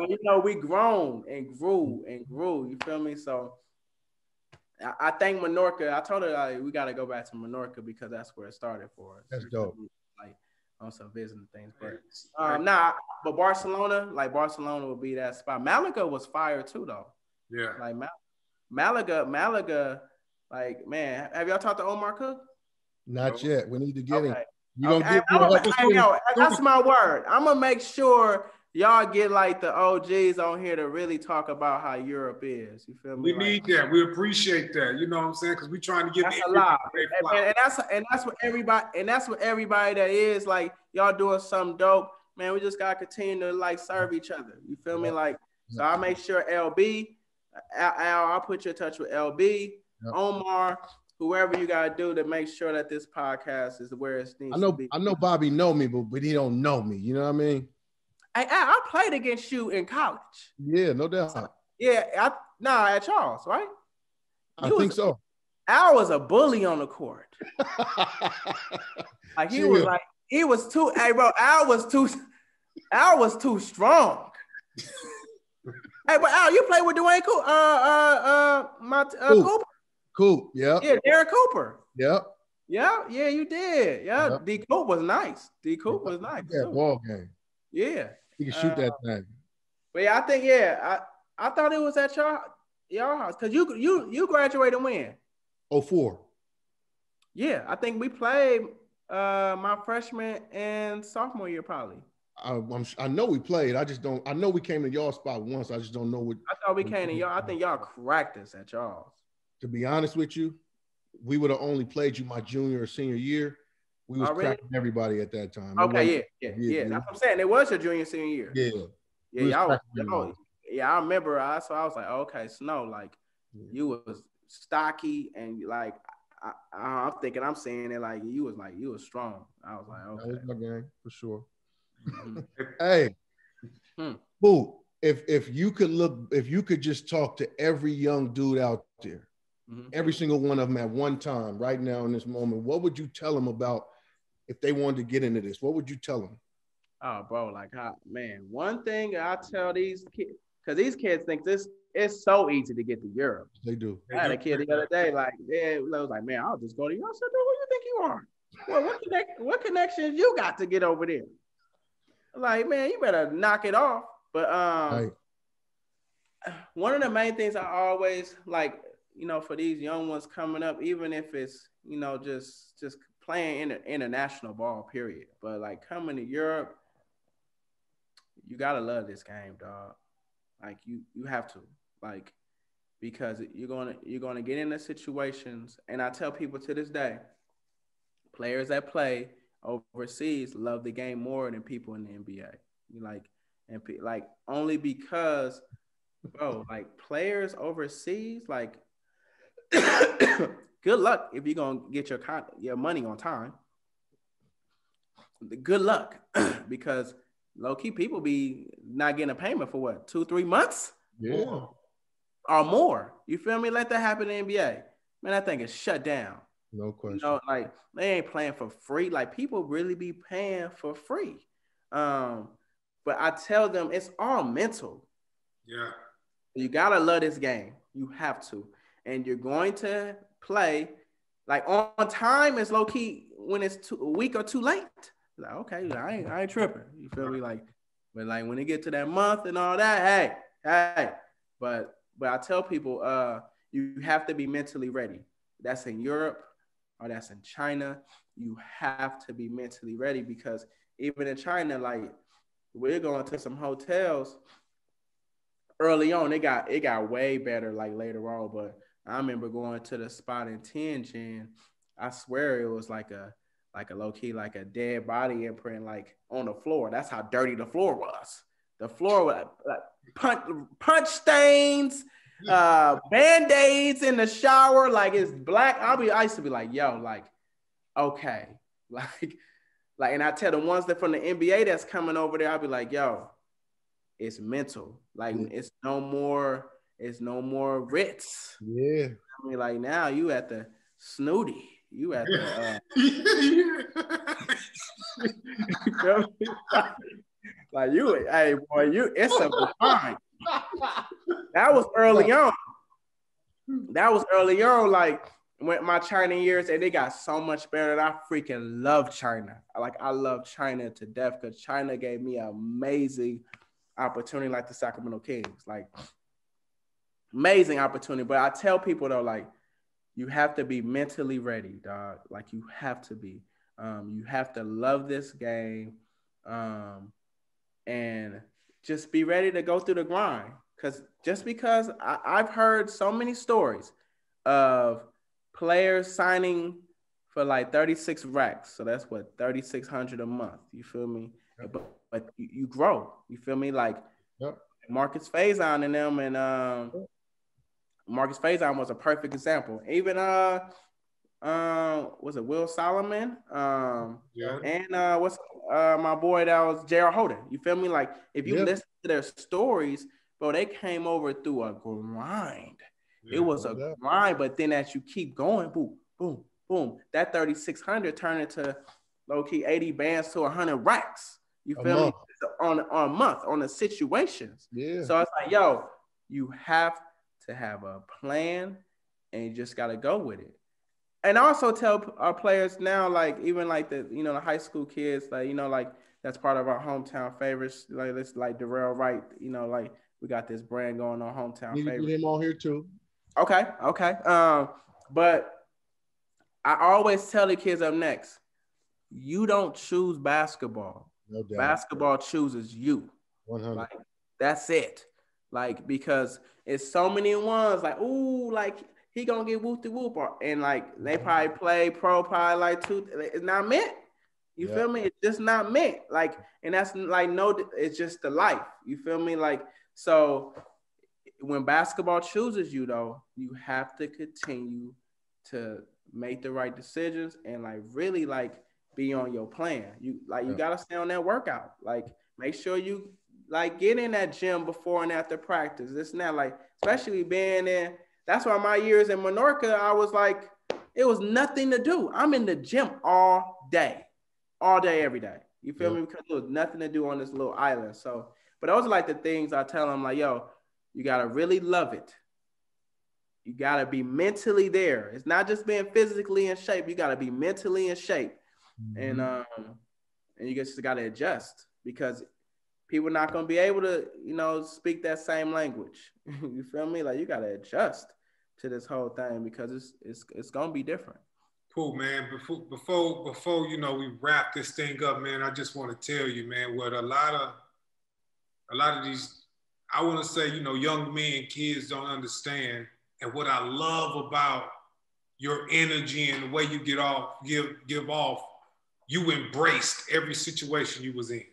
you know, we grown and grew. You feel me? So I thank Menorca. I told her like, we got to go back to Menorca because that's where it started for us. That's dope. Like on some visiting things, but but Barcelona would be that spot. Malaga was fire too, though. Yeah, like Malaga, like man, have y'all talked to Omar Cook? Not yet. We need to get him. That's my word. I'm gonna make sure y'all get like the OGs on here to really talk about how Europe is. You feel me? We need that. We appreciate that. You know what I'm saying? Because we're trying to get that's a lot. And that's what everybody that is like y'all doing something dope. Man, we just gotta continue to like serve each other. You feel me? Like so I make sure LB, I'll put you in touch with LB, Omar, whoever you gotta do to make sure that this podcast is where it needs to be. I know Bobby know me, but he don't know me. You know what I mean? I played against you in college. Yeah, no doubt. Yeah, at Charles, right? I think so. Al was a bully on the court. Like he was too. Hey, bro, Al was too strong. Hey, but Al, you played with Dwayne Cooper. Cool. Yeah. Yeah, Derek Cooper. Yep. Yeah, you did. Yeah, yep. D. Coop was nice. Yeah, ball game. Yeah. He can shoot that thing. But yeah, I think I thought it was at your house because you graduated when? 04. Yeah, I think we played my freshman and sophomore year probably. I know we played. I just don't. I know we came to y'all spot once. I just don't know what. I thought we came to y'all. I think y'all cracked us at y'all. To be honest with you, we would have only played you my junior or senior year. We was cracking everybody at that time. Okay, yeah. That's what I'm saying. It was your junior, senior year. Yeah. I remember. So I was like, okay, Snow, like you was stocky and like I'm thinking I'm saying it like you was strong. I was like, okay, that was my game for sure. Mm-hmm. Hey, Pooh, if you could just talk to every young dude out there, every single one of them at one time, right now in this moment, what would you tell them about if they wanted to get into this? What would you tell them? Oh, bro, like, man, one thing I tell these kids, because these kids think it's so easy to get to Europe. They do. I had a kid the other day, like, I was like, man, I'll just go to Europe. I said, dude, who you think you are? Well, what connections you got to get over there? Like, man, you better knock it off. But Right. one of the main things I always like, for these young ones coming up, even if it's, just playing in international ball, period. But like coming to Europe, you gotta love this game, dog. Like you have to, like, because you're gonna get into situations, and I tell people to this day, players that play overseas love the game more than people in the NBA. Only because, bro, like players overseas, like, good luck if you're gonna get your money on time. Good luck, because low key people be not getting a payment for what, 2-3 months, Yeah. or more. You feel me? Let that happen in the NBA. Man, that thing is shut down. No question. Like they ain't playing for free. Like people really be paying for free. But I tell them it's all mental. Yeah. You gotta love this game. You have to, and you're going to play like on time. Is low key when it's a week or too late. Like, okay, I ain't tripping. You feel me? Like, but like when it get to that month and all that, hey. But I tell people, you have to be mentally ready. That's in Europe or that's in China. You have to be mentally ready, because even in China, like we're going to some hotels early on. It got way better like later on. But I remember going to the spot in Tianjin. I swear it was like a low key, like a dead body imprint, like on the floor. That's how dirty the floor was. The floor was like punch stains, Band-Aids in the shower, like it's black. I used to be like, yo, like, okay, like, and I tell the ones that from the NBA that's coming over there, I'll be like, yo, it's mental. Like it's no more Ritz. Yeah. I mean, like now you at the Snooty. You at the like you, hey boy, it's a fine. That was early on. Like when my China years, and they got so much better. And I freaking love China. I love China to death, because China gave me an amazing opportunity, like the Sacramento Kings, like amazing opportunity. But I tell people though, like, you have to be mentally ready, dog. Like you have to be. You have to love this game, and just be ready to go through the grind. Because I've heard so many stories of players signing for like 36 racks. So that's what, 3,600 a month. You feel me? Yep. But you grow. You feel me? Like Marcus Faison and them, and Marcus Faison was a perfect example. Even was it Will Solomon? And what's my boy that was J.R. Holden. You feel me? Like if you listen to their stories, bro, they came over through a grind. It was a grind, but then as you keep going, boom, boom, boom, that 3,600 turned into low-key 80 bands to 100 racks. You feel me? On a month, on the situations. Yeah. So it's like, yo, you have to have a plan, and you just got to go with it. And I also tell our players now, like even like the high school kids, like like that's part of our hometown favorites. Like it's like Darrell Wright, like we got this brand going on, hometown favorites. You get him on here too. Okay. But I always tell the kids up next, you don't choose basketball. No doubt. Basketball chooses you. 100. Like that's it. Like because it's so many ones. Like like. He gonna get whoop de whoop, and like they probably play pro probably like 2. It's not meant. You feel me? It's just not meant. Like, and that's like it's just the life. You feel me? Like so, when basketball chooses you though, you have to continue to make the right decisions and like really like be on your plan. You gotta stay on that workout. Like make sure you like get in that gym before and after practice. It's not like especially being in. That's why my years in Menorca, I was like, it was nothing to do. I'm in the gym all day, every day. You feel me? Because there was nothing to do on this little island. So, but those are like the things I tell them, like, yo, You got to really love it. You got to be mentally there. It's not just being physically in shape. You got to be mentally in shape. And you just got to adjust because people not going to be able to, you know, speak that same language. You feel me? Like, you got to adjust to this whole thing because it's going to be different. Cool, man. Before you know, we wrap this thing up, man, I just want to tell you, man, what a lot of these, I want to say, you know, young men, kids don't understand. And what I love about your energy and the way you give off, you embraced every situation you was in.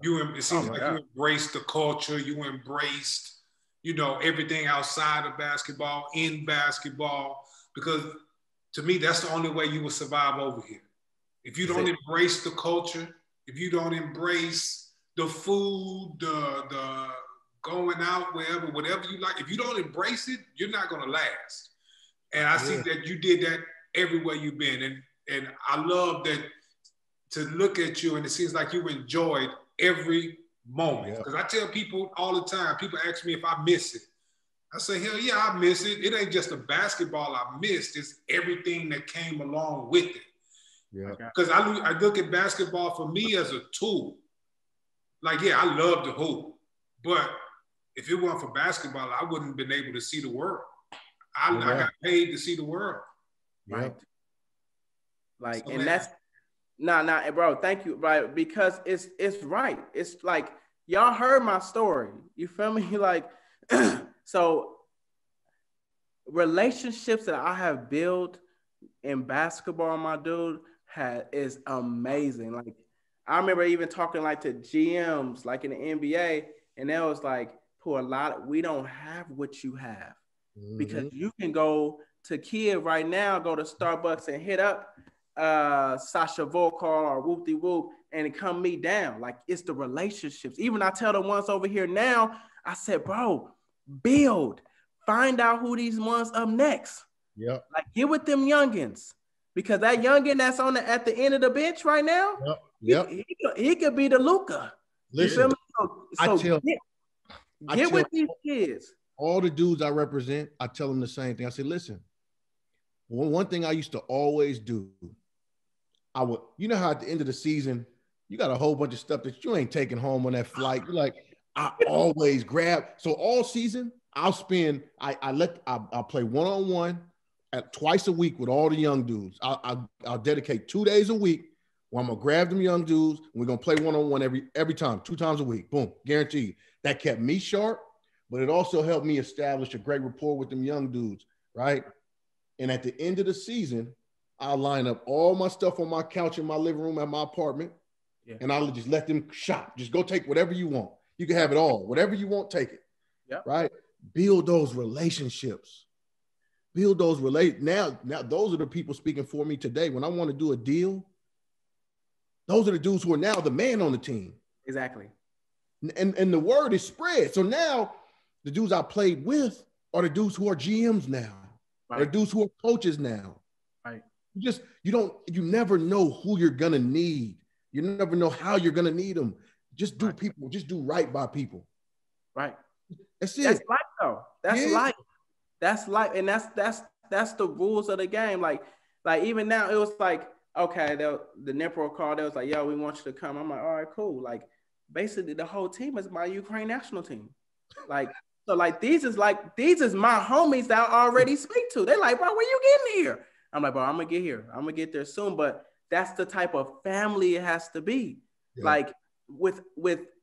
It seems like you embraced the culture, you embraced, you know, everything outside of basketball, in basketball, because to me, that's the only way you will survive over here. If you don't embrace the culture, if you don't embrace the food, the going out, whatever you like, if you don't embrace it, you're not going to last. And I see that you did that everywhere you've been. And I love that to look at you, and it seems like you enjoyed every moment. Because I tell people all the time, people ask me if I miss it. I say, hell yeah, I miss it. It ain't just the basketball I missed. It's everything that came along with it. Yeah. Because I look at basketball for me as a tool. Like, yeah, I love the hoop. But if it weren't for basketball, I wouldn't have been able to see the world. I got paid to see the world. Right. Like, so and that's, bro, thank you, right? Because it's right. It's like, y'all heard my story. You feel me? Like, so relationships that I have built in basketball, my dude, is amazing. Like, I remember even talking like to GMs, like in the NBA, and they was like, we don't have what you have. Because you can go to Kyiv right now, go to Starbucks and hit up Sasha Volkar or Whoop-de-Whoop and come meet down. Like, it's the relationships. Even I tell the ones over here now, I said, bro, build. Find out who these ones up next. Yep. Like, get with them youngins. Because that youngin that's at the end of the bench right now, he could be the Luka. Listen, get with these kids. All the dudes I represent, I tell them the same thing. I say, listen, one thing I used to always do, you know how at the end of the season, you got a whole bunch of stuff that you ain't taking home on that flight. You're like, I always grab. So all season, I'll play one-on-one twice a week with all the young dudes. I'll dedicate 2 days a week where I'm gonna grab them young dudes and we're gonna play one-on-one every time, 2 times a week. Boom, guaranteed. That kept me sharp, but it also helped me establish a great rapport with them young dudes, right? And at the end of the season, I'll line up all my stuff on my couch in my living room at my apartment, and I'll just let them shop. Just go take whatever you want. You can have it all. Whatever you want, take it. Yep. Right? Build those relationships. Now those are the people speaking for me today. When I want to do a deal, those are the dudes who are now the man on the team. Exactly. And the word is spread. So now the dudes I played with are the dudes who are GMs now. Right. Or the dudes who are coaches now. Right. You never know who you're gonna need. You never know how you're gonna need them. Just do right by people. Right. That's it. That's life though. That's life. That's life. And that's the rules of the game. Like even now it was like, okay, the Dnipro called, they was like, yo, we want you to come. I'm like, all right, cool. Like, basically the whole team is my Ukraine national team. Like, so like these is my homies that I already speak to. They're like, bro, when you getting here? I'm like, bro, I'm gonna get here. I'm gonna get there soon. But that's the type of family it has to be. Yeah. Like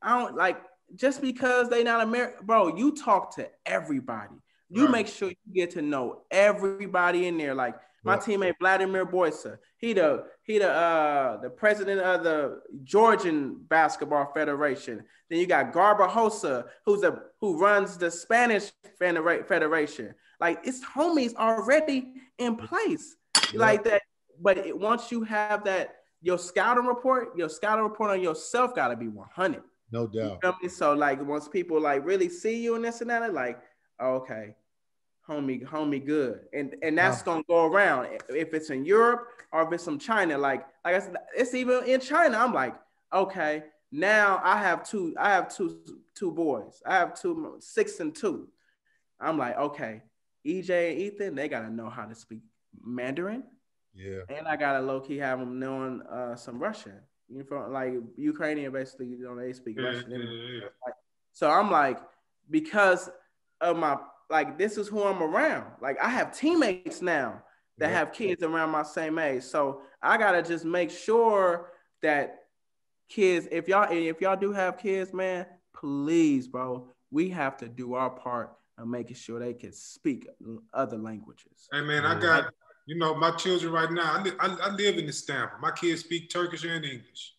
I don't like, just because they not American, bro, you talk to everybody. You make sure you get to know everybody in there. Like my teammate Vladimir Boysa, he the president of the Georgian Basketball Federation. Then you got Garbajosa, who runs the Spanish Federation. Like, it's homies already in place, like that. But once you have that, your scouting report on yourself got to be 100. No doubt. You feel me? So like once people like really see you and this and that, they're like, oh, okay, homie good. And that's gonna go around. If it's in Europe or if it's from China, like I said, it's even in China. I'm like, okay, Now I have two boys. I have 6 and 2. I'm like, okay, EJ and Ethan, they gotta know how to speak Mandarin. Yeah. And I gotta low key have them knowing some Russian. You know, like Ukrainian, basically, you know, they speak Russian. Yeah. So I'm like, because of my, like, this is who I'm around. Like, I have teammates now that have kids around my same age. So I gotta just make sure that kids, if y'all do have kids, man, please, bro, we have to do our part of making sure they can speak other languages. Hey, man, I got, you know, my children right now, I live in Istanbul. My kids speak Turkish and English.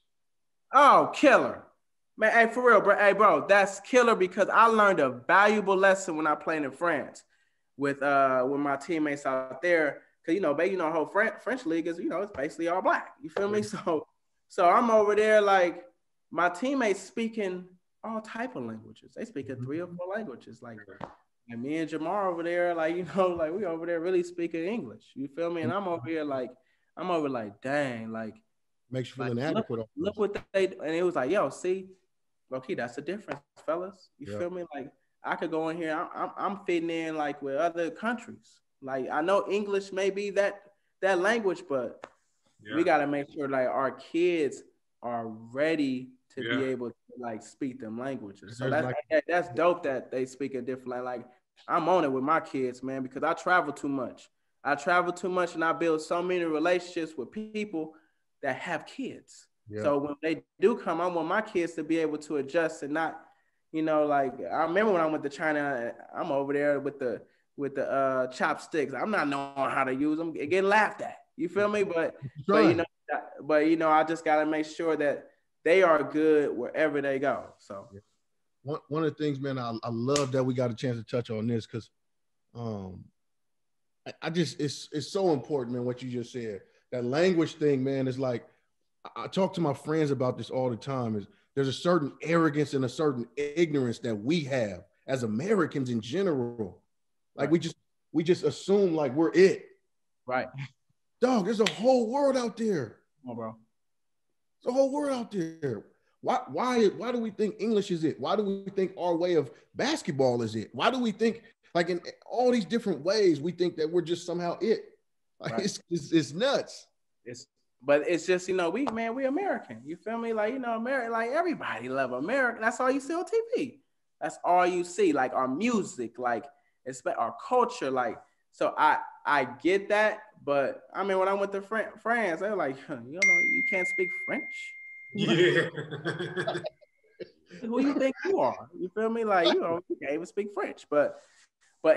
Oh, killer. Man, hey, for real, bro. Hey, bro, that's killer because I learned a valuable lesson when I played in France with my teammates out there. Cause you know, whole French league is, you know, it's basically all black. You feel me? So I'm over there, like, my teammates speaking all type of languages. They speaking 3 or 4 languages. Like me and Jamar over there, like, you know, like we over there really speaking English. You feel me? And I'm over here like, dang, like, makes you feel like, inadequate. Look what they, and it was like, yo, see, okay, that's the difference, fellas. You feel me? Like, I could go in here, I'm fitting in like with other countries. Like, I know English may be that language, but we got to make sure like our kids are ready to be able to like speak them languages. So that's dope that they speak a different language. Like, I'm on it with my kids, man, because I travel too much. And I build so many relationships with people that have kids. Yeah. So when they do come, I want my kids to be able to adjust and not, you know, like, I remember when I went to China, I'm over there with the chopsticks. I'm not knowing how to use them, getting laughed at. You feel me? But you know, I just gotta make sure that they are good wherever they go. So one of the things, man, I love that we got a chance to touch on this because I just it's so important, man, what you just said. That language thing, man, is like, I talk to my friends about this all the time. Is there's a certain arrogance and a certain ignorance that we have as Americans in general. Like we just assume like we're it. Right. Dog, there's a whole world out there. Come on, bro. There's a whole world out there. Why do we think English is it? Why do we think our way of basketball is it? Why do we think, like, in all these different ways, we think that we're just somehow it? Like, it's nuts. But it's just, you know, we American. You feel me? Like, you know, America, like, everybody love America. That's all you see on TV. That's all you see. Like, our music, like, it's our culture. Like, so I get that. But I mean, when I went to France, they were like, you know, you can't speak French. Yeah. Who you think you are? You feel me? Like, you know, you can't even speak French. But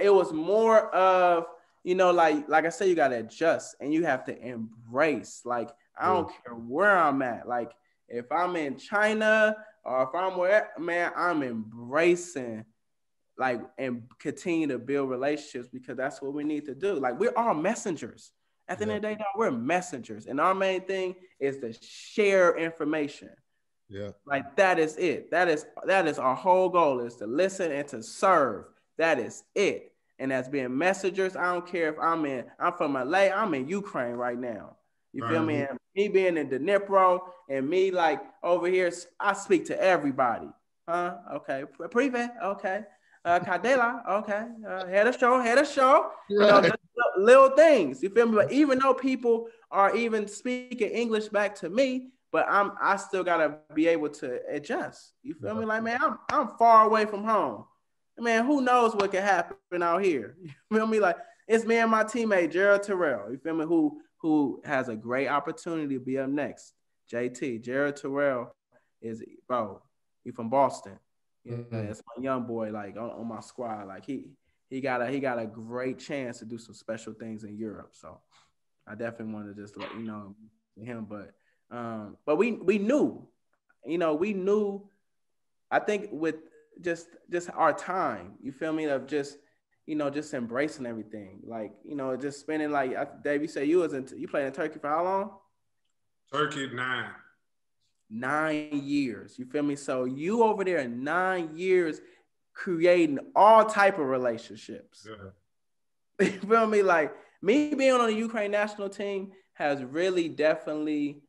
it was more of, you know, like I said, you got to adjust and you have to embrace. Like, I don't care where I'm at. Like, if I'm in China or if I'm where, man, I'm embracing, like, and continue to build relationships because that's what we need to do. Like, we're all messengers. At the end of the day, we're messengers. And our main thing is to share information. Yeah. Like, that is it. That is our whole goal, is to listen and to serve. That is it. And as being messengers, I don't care if I'm from LA, I'm in Ukraine right now. You feel me? And me being in Dnipro and me like over here, I speak to everybody. Okay. Privet, okay. Kadela, okay. Head of show. Right. You know, just little things. You feel me? But even though people are even speaking English back to me, but I still gotta be able to adjust. You feel me? Like, man, I'm far away from home. Man, who knows what can happen out here? You feel me? Like, it's me and my teammate, Gerald Terrell. You feel me? Who has a great opportunity to be up next. JT, Gerald Terrell is, bro, he from Boston. You know, it's my young boy, like, on my squad. Like, he got a great chance to do some special things in Europe. So I definitely want to just let you know him. But we knew, you know, I think with just our time, you feel me, of just, you know, just embracing everything. Like, you know, just spending, like, Dave, you say you played in Turkey for how long? Turkey, 9 years. You feel me? So you over there in 9 years creating all type of relationships. Yeah. You feel me? Like, me being on the Ukraine national team has really definitely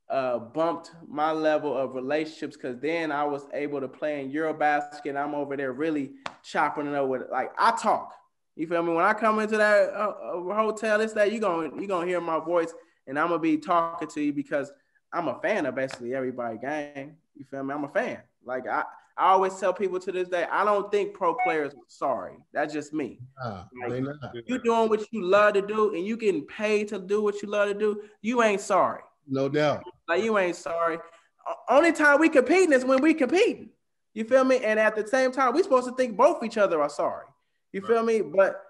bumped my level of relationships, because then I was able to play in Eurobasket, and I'm over there really chopping it up with, like, I talk. You feel me? When I come into that hotel, it's that you're gonna hear my voice, and I'm gonna be talking to you because I'm a fan of basically everybody game. You feel me? I'm a fan. Like I always tell people to this day, I don't think pro players are sorry. That's just me. Like, you doing what you love to do and you getting paid to do what you love to do, you ain't sorry. No doubt. Like, you ain't sorry. Only time we competing is when we competing. You feel me? And at the same time, we supposed to think both each other are sorry. You feel me? But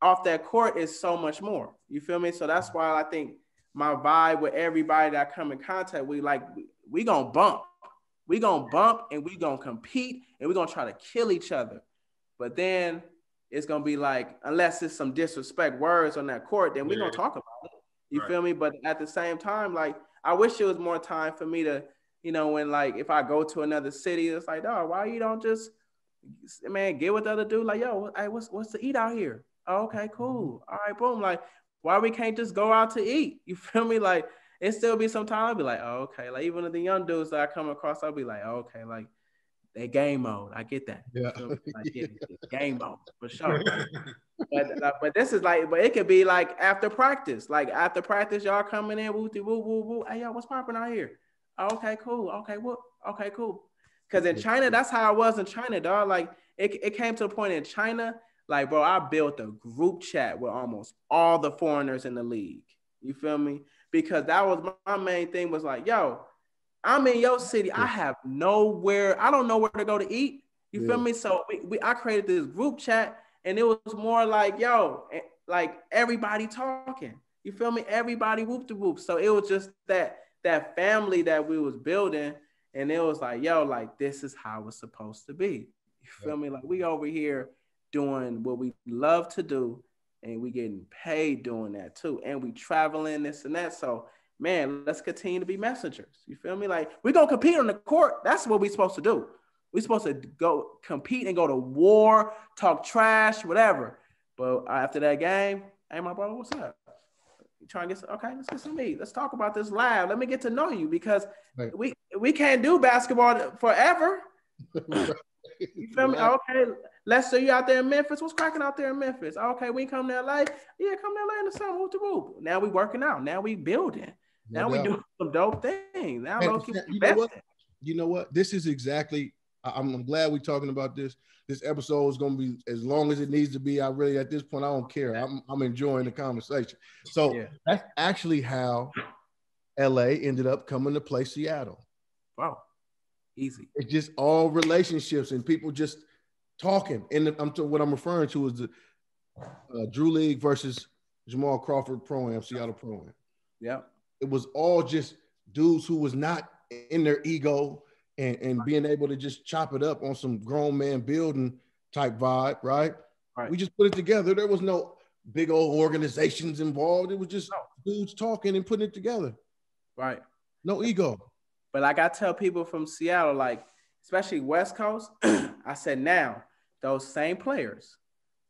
off that court is so much more. You feel me? So that's why I think my vibe with everybody that I come in contact with, like, we gonna bump. We gonna bump and we gonna compete and we gonna try to kill each other. But then it's gonna be like, unless it's some disrespect words on that court, then we gonna talk about it. You feel me? But at the same time, like, I wish it was more time for me to, you know, when, like, if I go to another city, it's like, oh, why you don't just, man, get with the other dude? Like, yo, hey, what's to eat out here? Oh, okay, cool. All right, boom. Like, why we can't just go out to eat? You feel me? Like, it still be some time I'll be like, oh, okay. Like, even the young dudes that I come across, I'll be like, oh, okay, like, they game mode. I get that. Yeah. Like, game mode for sure. But this is like, but it could be like after practice. Like, after practice, y'all coming in, woo woo woo woo. Hey, yo, what's popping out here? Oh, okay, cool. Okay, what? Okay, cool. Because in China, that's how I was in China, dog. Like, it came to a point in China, like, bro, I built a group chat with almost all the foreigners in the league. You feel me? Because that was my main thing, was like, yo, I'm in your city. I have nowhere. I don't know where to go to eat. You feel me? So I created this group chat, and it was more like, yo, like, everybody talking. You feel me? Everybody whoop de whoop. So it was just that family that we was building, and it was like, yo, like, this is how it's supposed to be. You feel me? Like, we over here doing what we love to do, and we getting paid doing that too. And we traveling, this and that. So, man, let's continue to be messengers. You feel me? Like, we're going to compete on the court. That's what we're supposed to do. We're supposed to go compete and go to war, talk trash, whatever. But after that game, hey, my brother, what's up? You trying to get, okay, let's get some meat. Let's talk about this live. Let me get to know you, because we can't do basketball forever. You feel me? Okay, let's say you out there in Memphis. What's cracking out there in Memphis? Okay, we come to LA. Yeah, come to LA in the summer. Whoop de whoop. Now we working out. Now we building. Now we doing some dope things. Now you know what? This is exactly. I'm glad we're talking about this. This episode is going to be as long as it needs to be. I really, at this point, I don't care. I'm enjoying the conversation. So that's actually how LA ended up coming to play Seattle. Wow. Easy. It's just all relationships and people just talking. And what I'm referring to is the Drew League versus Jamal Crawford Pro-Am, Seattle Pro-Am. Yeah. It was all just dudes who was not in their ego and being able to just chop it up on some grown man building type vibe, right? We just put it together. There was no big old organizations involved. It was just dudes talking and putting it together. Right. No ego. But like I tell people from Seattle, like, especially West Coast, I said, now, those same players,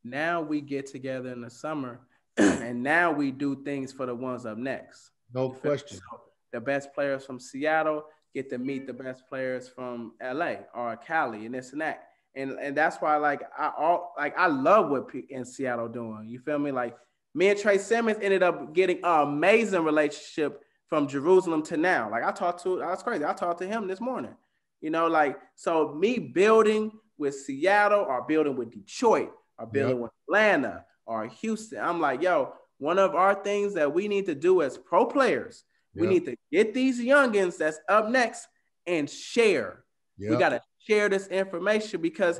now we get together in the summer and now we do things for the ones up next. No question. So the best players from Seattle get to meet the best players from LA or Cali and this and that. And that's why, like, I love what in Seattle doing. You feel me? Like, me and Trey Simmons ended up getting an amazing relationship from Jerusalem to now. Like, that's crazy. I talked to him this morning, you know, like, so me building with Seattle or building with Detroit or building with Atlanta or Houston, I'm like, yo, one of our things that we need to do as pro players, we need to get these youngins that's up next and share. We got to share this information because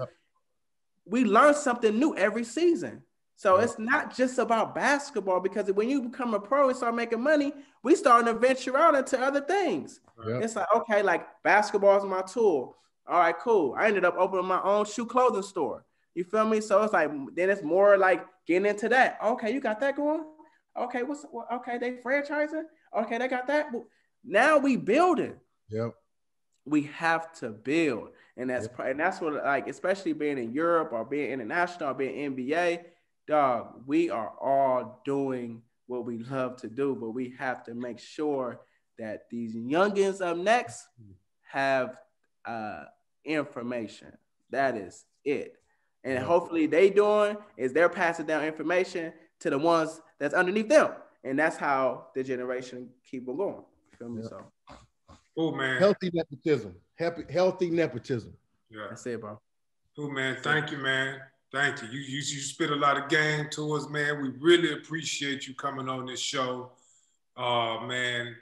we learn something new every season. So it's not just about basketball, because when you become a pro and start making money, we starting to venture out into other things. It's like, okay, like, basketball is my tool. All right, cool. I ended up opening my own shoe clothing store. You feel me? So it's like, then it's more like getting into that. Okay, you got that going? Okay, okay, they franchising? Okay, they got that. Now we building. We have to build. And that's what, like, especially being in Europe or being international or being NBA, dog, we are all doing what we love to do, but we have to make sure that these youngins up next have information. That is it. And hopefully they doing is they're passing down information to the ones that's underneath them. And that's how the generation keep on going. You feel me? So. Oh, man. Healthy nepotism. Healthy nepotism. Yeah. That's it, bro. Oh, man. Thank you, man. Thank you. You spit a lot of game to us, man. We really appreciate you coming on this show. Man,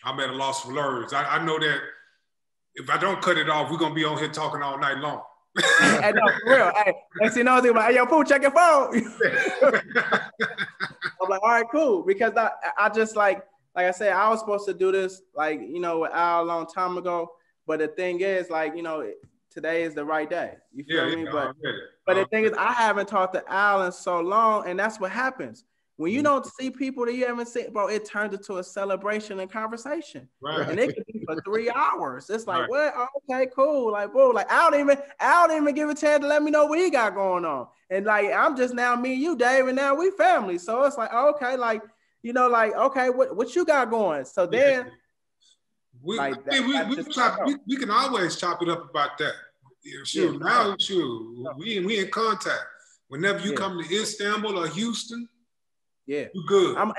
I'm at a loss for words. I know that if I don't cut it off, we're going to be on here talking all night long. Hey, no, for real. Hey, see, no, hey, yo, Pooh, check your phone. I'm like, all right, cool. Because I just like I said, I was supposed to do this, like, you know, with Al a long time ago. But the thing is, like, you know, today is the right day. You feel me? But the thing is, I haven't talked to Al in so long, and that's what happens. When you don't see people that you haven't seen, bro, it turns into a celebration and conversation. Right. And it could be for 3 hours. It's like, what? Oh, okay, cool. Like, bro, like Al didn't even give a chance to let me know what he got going on. And like, I'm just now me and you, Dave, and now we family. So it's like, okay, like, you know, like, okay, what you got going? So then we can always chop it up about that. We in contact. Whenever you come to Istanbul or Houston, you good. My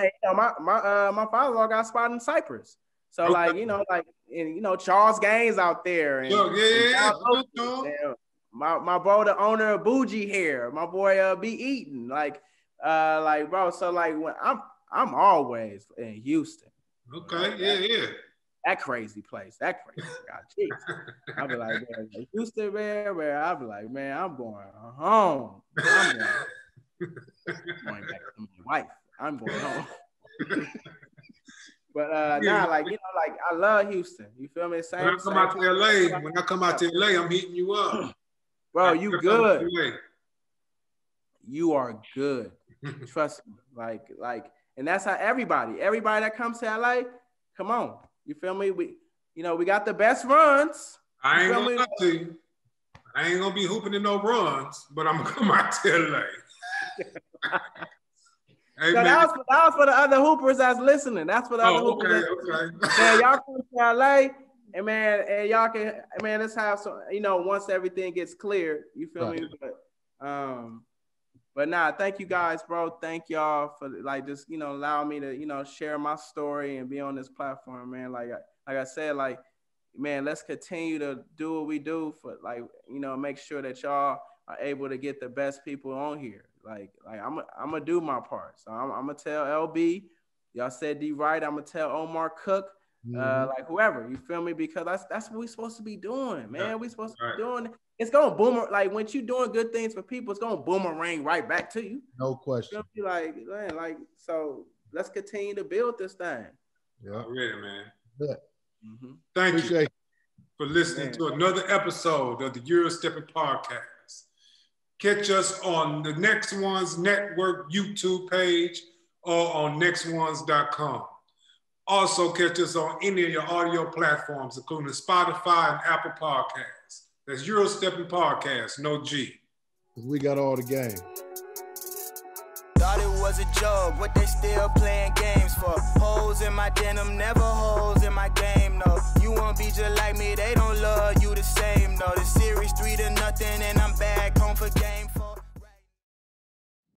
father-in-law got spotted in Cyprus. So like, you know, like, and you know, Charles Gaines out there. And, and my bro, the owner of Bougie Hair, my boy B Eaton. Like bro, so like when I'm always in Houston. Okay, That crazy place. That crazy. God, jeez. I'll be like, man, Houston, man, where I'll be like, man, I'm going home. I'm going back to my wife. I'm going home. But like, you know, like I love Houston. You feel me? When I come out to LA, I'm hitting you up. Bro, you good. You are good. Trust me. Like, and that's how everybody that comes to LA, come on. You feel me? We got the best runs. I ain't gonna lie to you. I ain't gonna be hooping in no runs, but I'm gonna come out to LA. Hey, so that was for the other hoopers that's listening. That's for the other hoopers. Okay. Man, y'all come to LA, and man, and y'all can, man, let's have some, you know, once everything gets clear, you feel me? But nah, thank you guys, bro. Thank y'all for like just, you know, allowing me to, you know, share my story and be on this platform, man. Like I said, like, man, let's continue to do what we do for, like, you know, make sure that y'all are able to get the best people on here. Like I'm gonna do my part. So I'm gonna tell LB, y'all said D right. I'm gonna tell Omar Cook, like whoever. You feel me? Because that's what we're supposed to be doing, man. Yeah. We supposed to be doing. It's gonna boomer. Like when you doing good things for people, it's gonna boomerang right back to you. No question. You know, like, man, like, so let's continue to build this thing. Yeah, ready, man. Yeah. Mm-hmm. Thank you for listening to another episode of the Eurosteppin podcast. Catch us on the Next Ones Network YouTube page or on nextones.com. Also catch us on any of your audio platforms, including Spotify and Apple Podcasts. That's Eurosteppin Podcast, no G. We got all the game. Thought it was a joke, what they still playing games for. Holes in my denim, never holes in my game, no. You won't be just like me, they don't love you the same, no. The series 3-0 and I'm